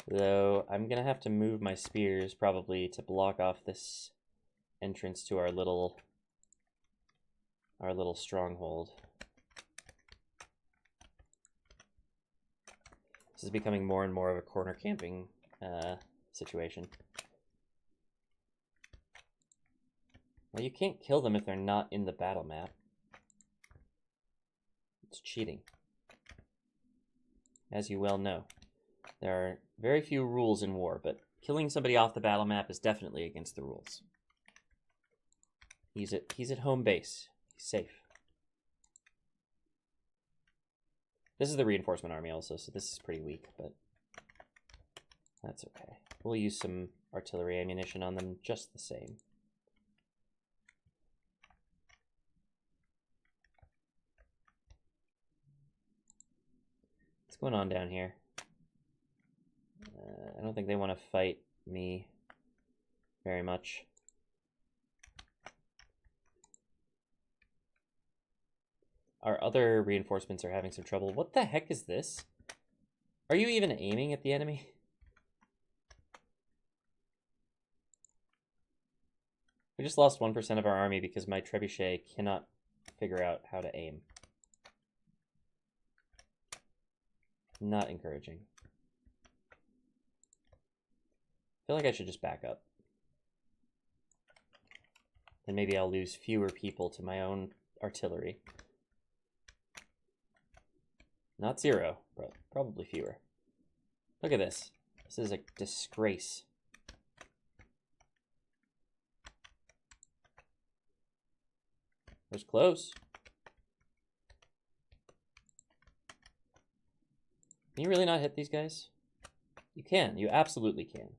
Though, I'm going to have to move my spears, probably, to block off this entrance to our little stronghold. This is becoming more and more of a corner camping situation. Well, you can't kill them if they're not in the battle map. It's cheating. As you well know. There are very few rules in war, but killing somebody off the battle map is definitely against the rules. He's at home base. He's safe. This is the reinforcement army also, so this is pretty weak, but that's okay. We'll use some artillery ammunition on them just the same. What's going on down here? I don't think they want to fight me very much. Our other reinforcements are having some trouble. What the heck is this? Are you even aiming at the enemy? We just lost 1% of our army because my trebuchet cannot figure out how to aim. Not encouraging. I feel like I should just back up. Then maybe I'll lose fewer people to my own artillery. Not zero, but probably fewer. Look at this. This is a disgrace. It was close. Can you really not hit these guys? You can. You absolutely can.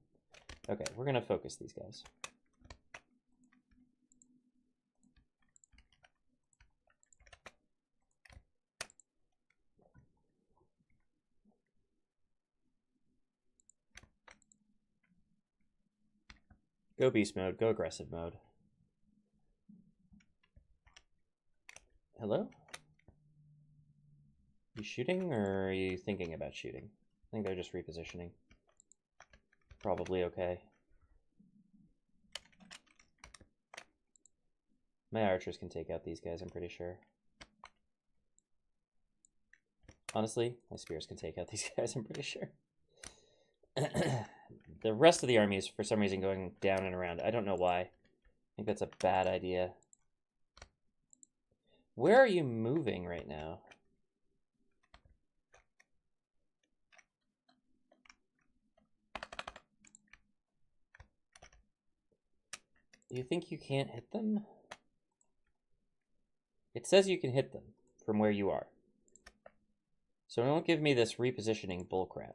Okay, we're going to focus these guys. Go beast mode. Go aggressive mode. Hello? You shooting, or are you thinking about shooting? I think they're just repositioning. Probably okay. My archers can take out these guys, I'm pretty sure. Honestly, my spears can take out these guys, I'm pretty sure. The rest of the army is, for some reason, going down and around. I don't know why. I think that's a bad idea. Where are you moving right now? You think you can't hit them? It says you can hit them from where you are. So don't give me this repositioning bullcrap.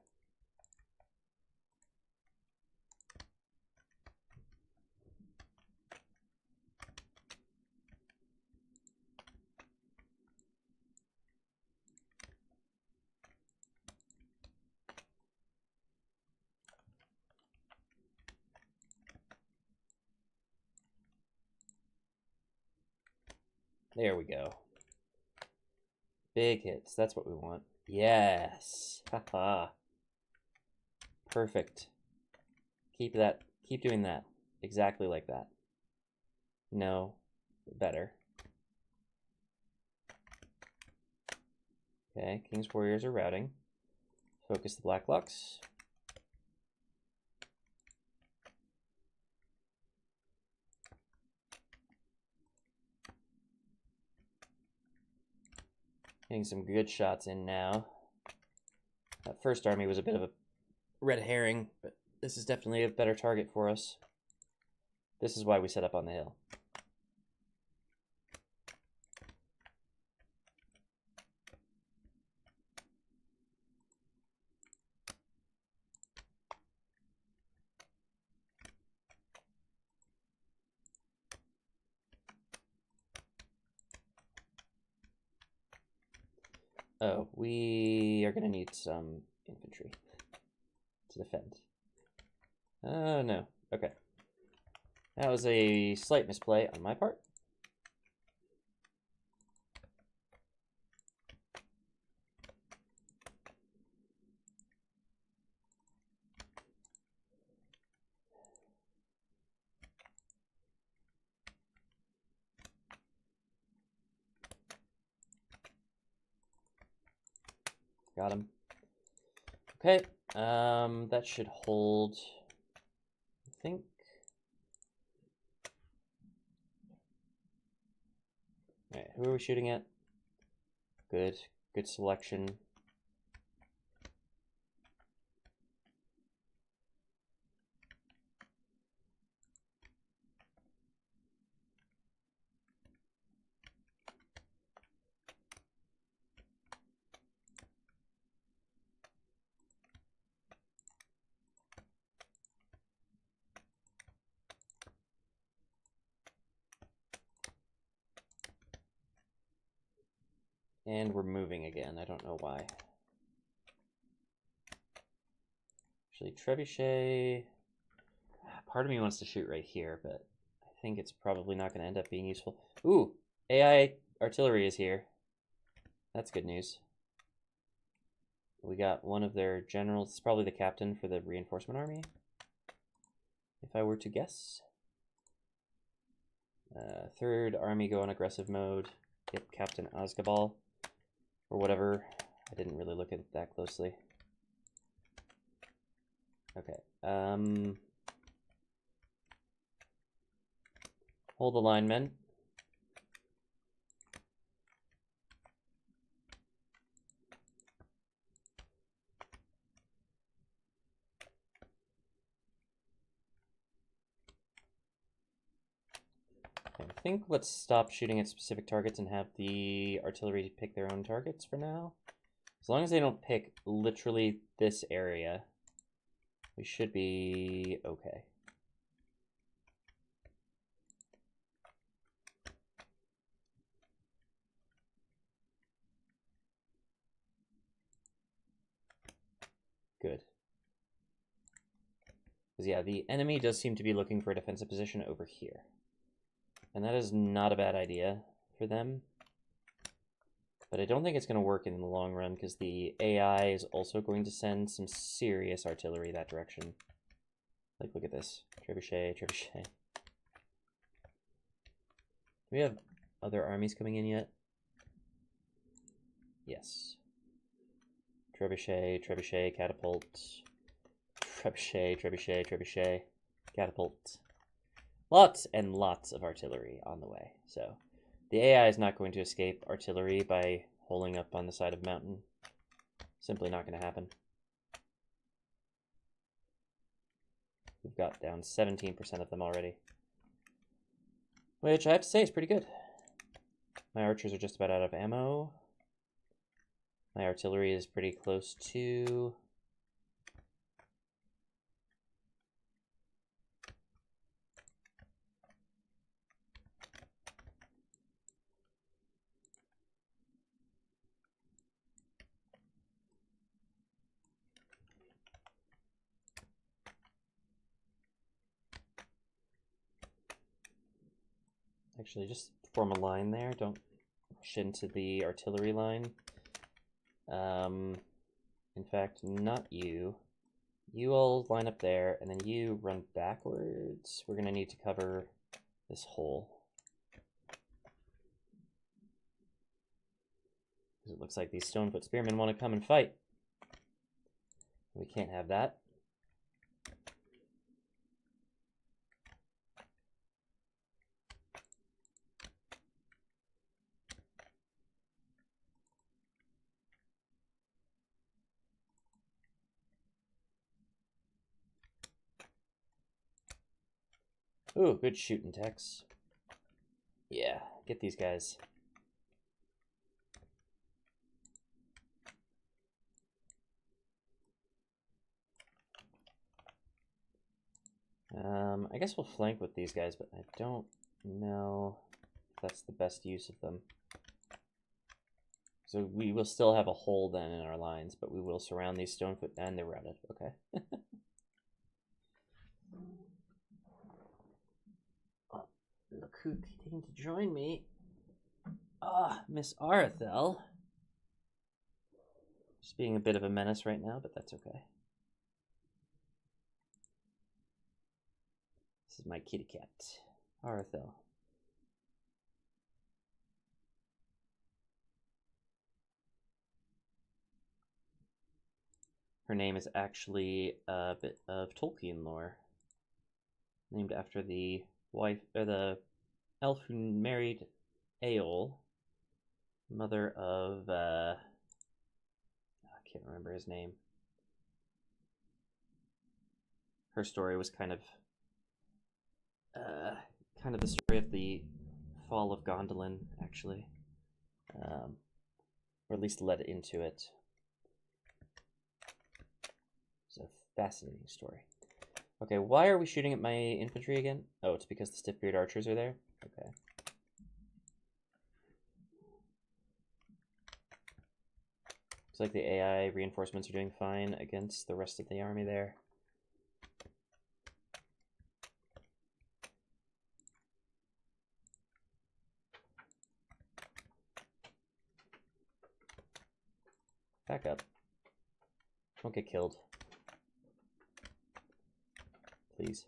There we go. Big hits. That's what we want. Yes. Haha. Perfect. Keep doing that. Exactly like that. No. Better. Okay, King's Warriors are routing. Focus the Blacklocks. Getting some good shots in now. That first army was a bit of a red herring, but this is definitely a better target for us. This is why we set up on the hill. Oh, we are going to need some infantry to defend. Oh, no. Okay. That was a slight misplay on my part. Got him. Okay, that should hold, I think. All right, who are we shooting at? Good selection. And we're moving again. I don't know why. Actually, Trebuchet. Part of me wants to shoot right here, but I think it's probably not going to end up being useful. Ooh, AI artillery is here. That's good news. We got one of their generals. It's probably the captain for the reinforcement army, if I were to guess. Third army go on aggressive mode. Get Captain Azkaban. Or whatever. I didn't really look at it that closely. Okay. Hold the line, men. I think let's stop shooting at specific targets and have the artillery pick their own targets for now. As long as they don't pick literally this area, we should be okay. Good. Because yeah, the enemy does seem to be looking for a defensive position over here. And that is not a bad idea for them. But I don't think it's going to work in the long run because the AI is also going to send some serious artillery that direction. Like, look at this. Trebuchet, Trebuchet. Do we have other armies coming in yet? Yes. Trebuchet, Trebuchet, Catapult. Trebuchet, Trebuchet, Trebuchet, Catapult. Lots and lots of artillery on the way. So the AI is not going to escape artillery by holding up on the side of mountain. Simply not going to happen. We've got down 17% of them already. Which I have to say is pretty good. My archers are just about out of ammo. My artillery is pretty close to... Actually, just form a line there. Don't push into the artillery line. In fact, not you. You all line up there, and then you run backwards. We're gonna need to cover this hole. Because it looks like these Stonefoot Spearmen want to come and fight. We can't have that. Ooh, good shooting, Tex. Yeah, get these guys. I guess we'll flank with these guys, but I don't know if that's the best use of them. So we will still have a hole then in our lines, but we will surround these Stonefoot, and they're routed. Okay. Oh, look who came to join me. Ah, Miss Arthel. Just being a bit of a menace right now, but that's okay. This is my kitty cat, Arthel. Her name is actually a bit of Tolkien lore, named after the wife or the elf who married Eol, mother of I can't remember his name. Her story was kind of the story of the fall of Gondolin, actually, or at least led into it. It's a fascinating story. Okay, why are we shooting at my infantry again? Oh, it's because the stiff-beard archers are there? Okay. Looks like the AI reinforcements are doing fine against the rest of the army there. Back up. Don't get killed. Please.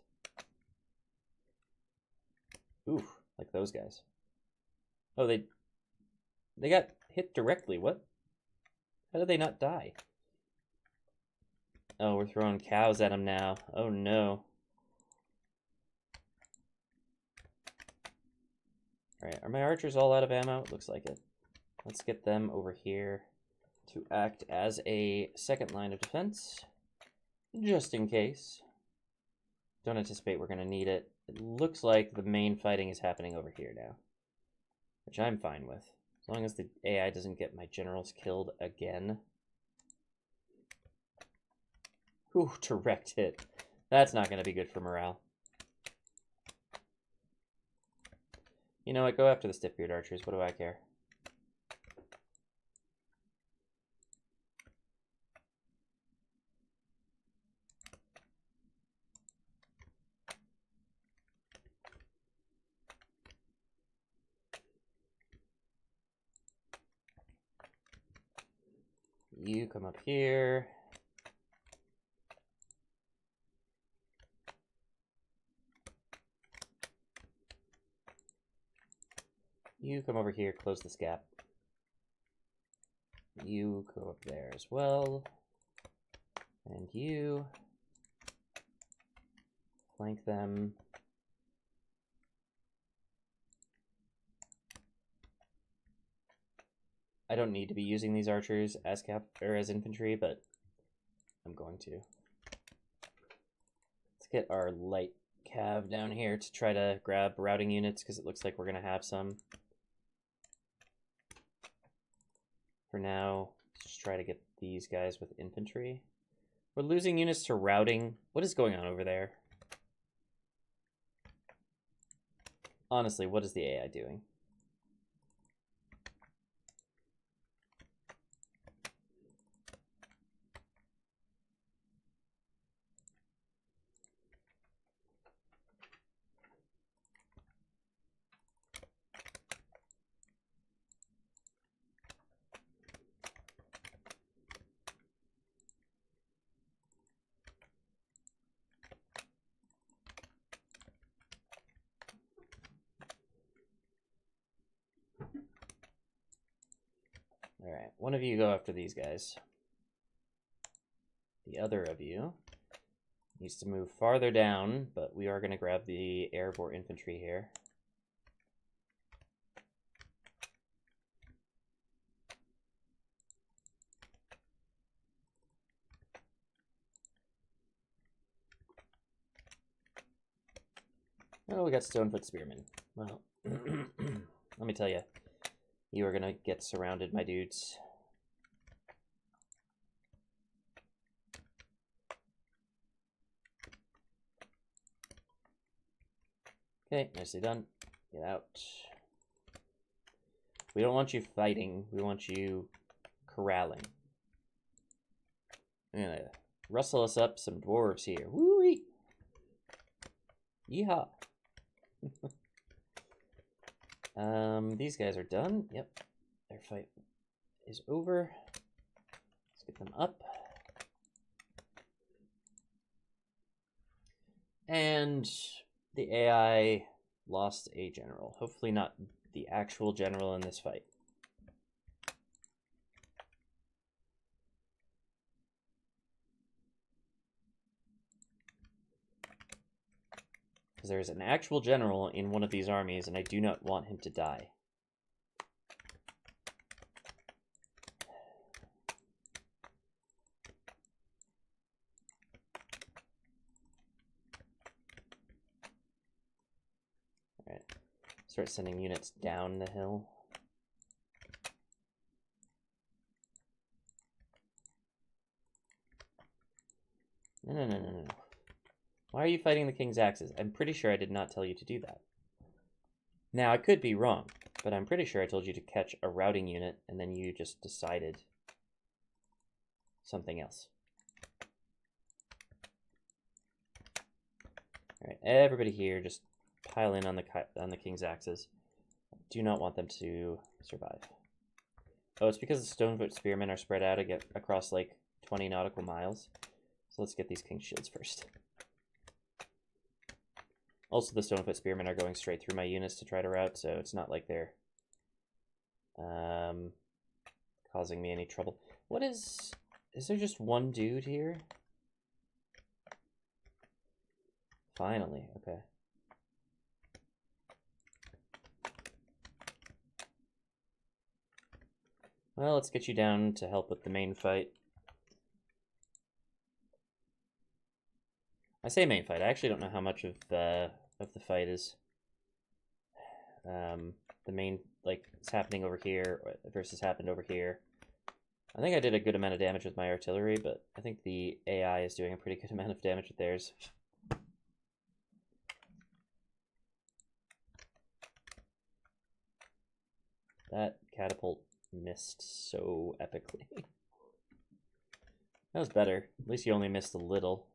Ooh, like those guys. Oh, they got hit directly. What? How did they not die? Oh, we're throwing cows at them now. Oh no. Alright, are my archers all out of ammo? Looks like it. Let's get them over here to act as a second line of defense, just in case. Don't anticipate we're going to need it. It looks like the main fighting is happening over here now, which I'm fine with, as long as the AI doesn't get my generals killed again. Ooh, direct hit. That's not going to be good for morale. You know what? Go after the stiff-beard archers. What do I care? You come up here. You come over here, close this gap. You go up there as well. And you flank them. I don't need to be using these archers as as infantry, but I'm going to. Let's get our light cav down here to try to grab routing units, because it looks like we're going to have some. For now, let's just try to get these guys with infantry. We're losing units to routing. What is going on over there? Honestly, what is the AI doing? one of you go after these guys. The other of you needs to move farther down, but we are going to grab the airborne infantry here. Oh, we got Stonefoot Spearmen. Well, let me tell you, you are going to get surrounded, my dudes. Okay, nicely done. Get out. We don't want you fighting. We want you corralling. I'm going to rustle us up some dwarves here. Woo-wee! Yeehaw! These guys are done. Yep, their fight is over. Let's get them up. And the AI lost a general. Hopefully not the actual general in this fight. Because there's an actual general in one of these armies, and I do not want him to die. Alright, start sending units down the hill. No. Why are you fighting the King's Axes? I'm pretty sure I did not tell you to do that. Now, I could be wrong, but I'm pretty sure I told you to catch a routing unit, and then you just decided something else. Alright, everybody here, just pile in on the King's Axes. I do not want them to survive. Oh, it's because the Stonefoot Spearmen are spread out across like 20 nautical miles. So let's get these King's Shields first. Also, the Stonefoot Spearmen are going straight through my units to try to rout, so it's not like they're causing me any trouble. What is there just one dude here? Finally, okay. Well, let's get you down to help with the main fight. I say main fight. I actually don't know how much of the fight is the main, like, it's happening over here versus happened over here. I think I did a good amount of damage with my artillery, but I think the AI is doing a pretty good amount of damage with theirs. That catapult missed so epically. That was better. At least you only missed a little.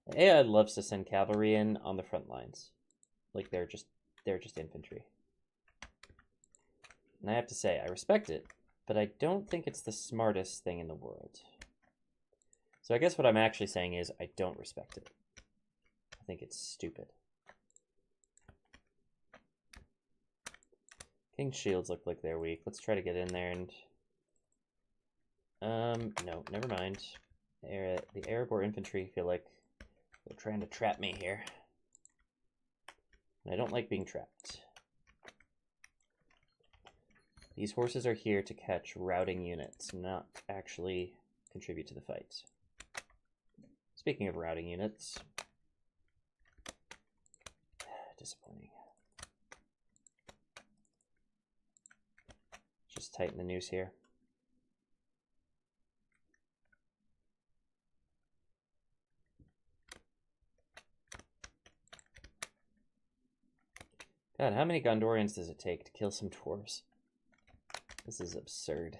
The AI loves to send cavalry in on the front lines. Like they're just infantry. And I have to say, I respect it, but I don't think it's the smartest thing in the world. So I guess what I'm actually saying is I don't respect it. I think it's stupid. King's Shields look like they're weak. Let's try to get in there and... no, never mind. The airborne infantry feel like they're trying to trap me here. And I don't like being trapped. These horses are here to catch routing units, not actually contribute to the fight. Speaking of routing units... disappointing. Just tighten the noose here. God, how many Gondorians does it take to kill some dwarves? This is absurd.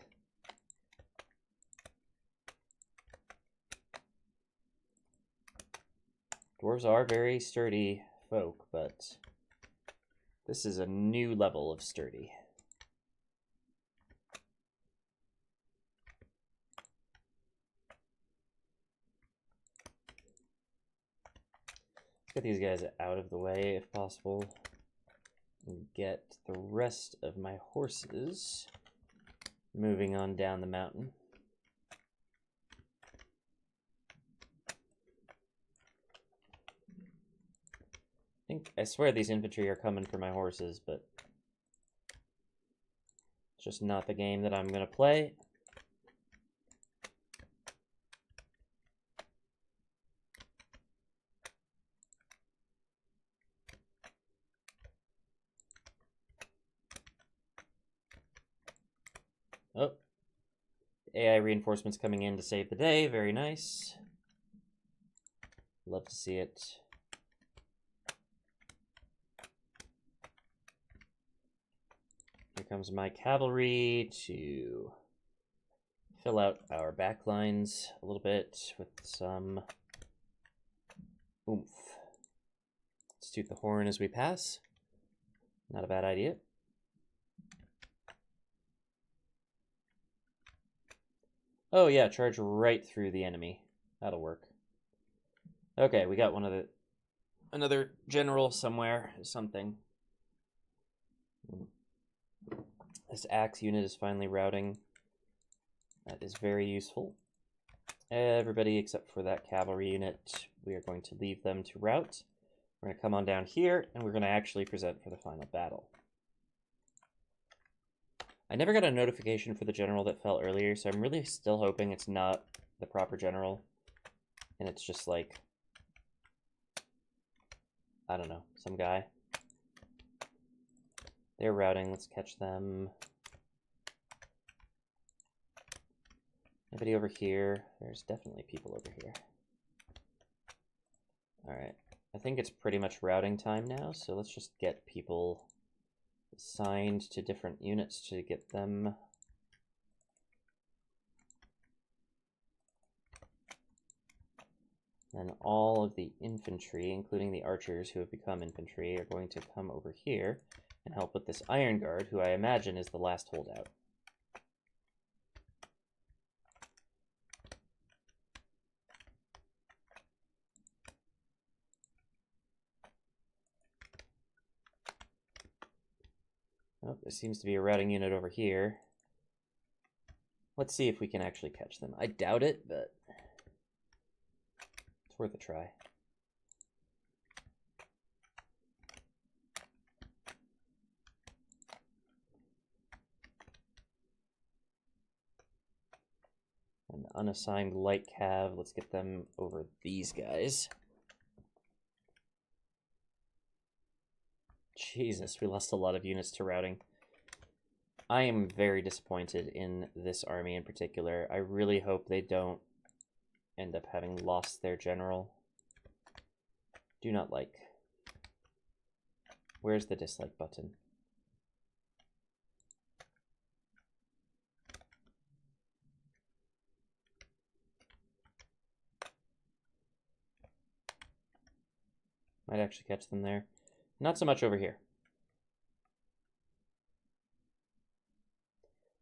Dwarves are very sturdy folk, but this is a new level of sturdy. Let's get these guys out of the way if possible. and get the rest of my horses moving on down the mountain. I swear these infantry are coming for my horses, but it's just not the game that I'm going to play. Oh, AI reinforcements coming in to save the day. Very nice. Love to see it. Here comes my cavalry to fill out our back lines a little bit with some oomph. Let's toot the horn as we pass. Not a bad idea. Oh yeah, charge right through the enemy. That'll work. Okay, we got another general somewhere, something. This axe unit is finally routing. That is very useful. Everybody except for that cavalry unit, we are going to leave them to rout. We're going to come on down here, and we're going to actually present for the final battle. I never got a notification for the general that fell earlier, so I'm really still hoping it's not the proper general. And it's just like, I don't know, some guy. They're routing, let's catch them. Anybody over here? There's definitely people over here. Alright, I think it's pretty much routing time now, so let's just get people assigned to different units to get them. And all of the infantry, including the archers who have become infantry, are going to come over here and help with this Iron Guard, who I imagine is the last holdout. Oh, there seems to be a routing unit over here. Let's see if we can actually catch them. I doubt it, but it's worth a try. An unassigned light cav. Let's get them over these guys. Jesus, we lost a lot of units to routing. I am very disappointed in this army in particular. I really hope they don't end up having lost their general. Do not like. Where's the dislike button? Might actually catch them there. Not so much over here.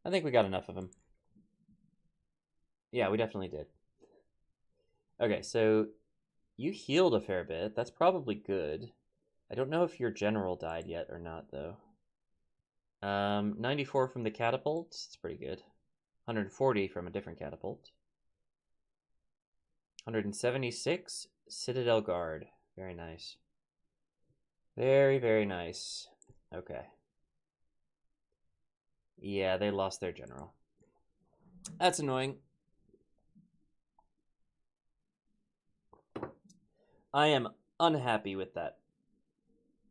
I think we got enough of them. Yeah, we definitely did. Okay, so you healed a fair bit. That's probably good. I don't know if your general died yet or not, though. 94 from the catapult. It's pretty good. 140 from a different catapult. 176 Citadel Guard. Very nice. Very, very nice. Okay. Yeah, they lost their general. That's annoying. I am unhappy with that,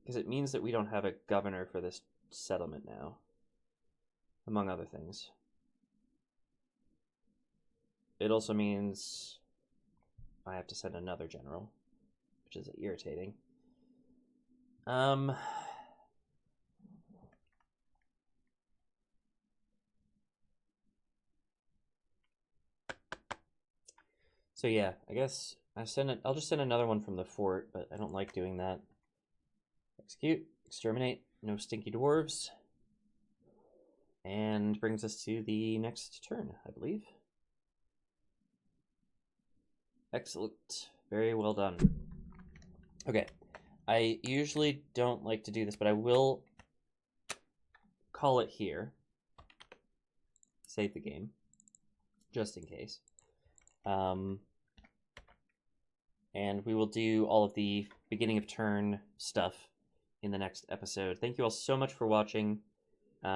because it means that we don't have a governor for this settlement now, among other things. It also means I have to send another general, which is irritating. So yeah, I guess I'll just send another one from the fort, but I don't like doing that. Execute, exterminate, no stinky dwarves. And brings us to the next turn, I believe. Excellent. Very well done. Okay. I usually don't like to do this, but I will call it here. Save the game, just in case. And we will do all of the beginning of turn stuff in the next episode. Thank you all so much for watching. Just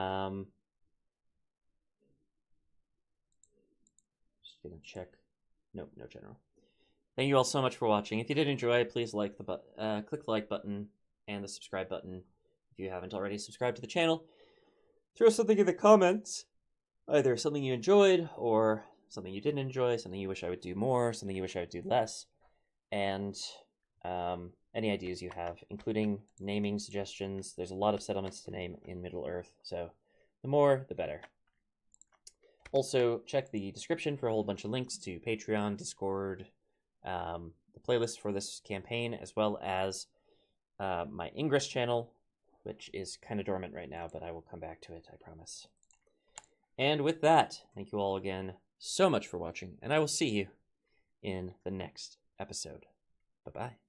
gonna check. Nope, no general. Thank you all so much for watching. If you did enjoy, please like the click the like button and the subscribe button if you haven't already subscribed to the channel. Throw something in the comments, either something you enjoyed or something you didn't enjoy, something you wish I would do more, something you wish I would do less, and any ideas you have, including naming suggestions. There's a lot of settlements to name in Middle-earth, so the more, the better. Also, check the description for a whole bunch of links to Patreon, Discord, the playlist for this campaign, as well as my Ingress channel, which is kind of dormant right now, but I will come back to it, I promise. And with that, thank you all again so much for watching, and I will see you in the next episode. Bye-bye.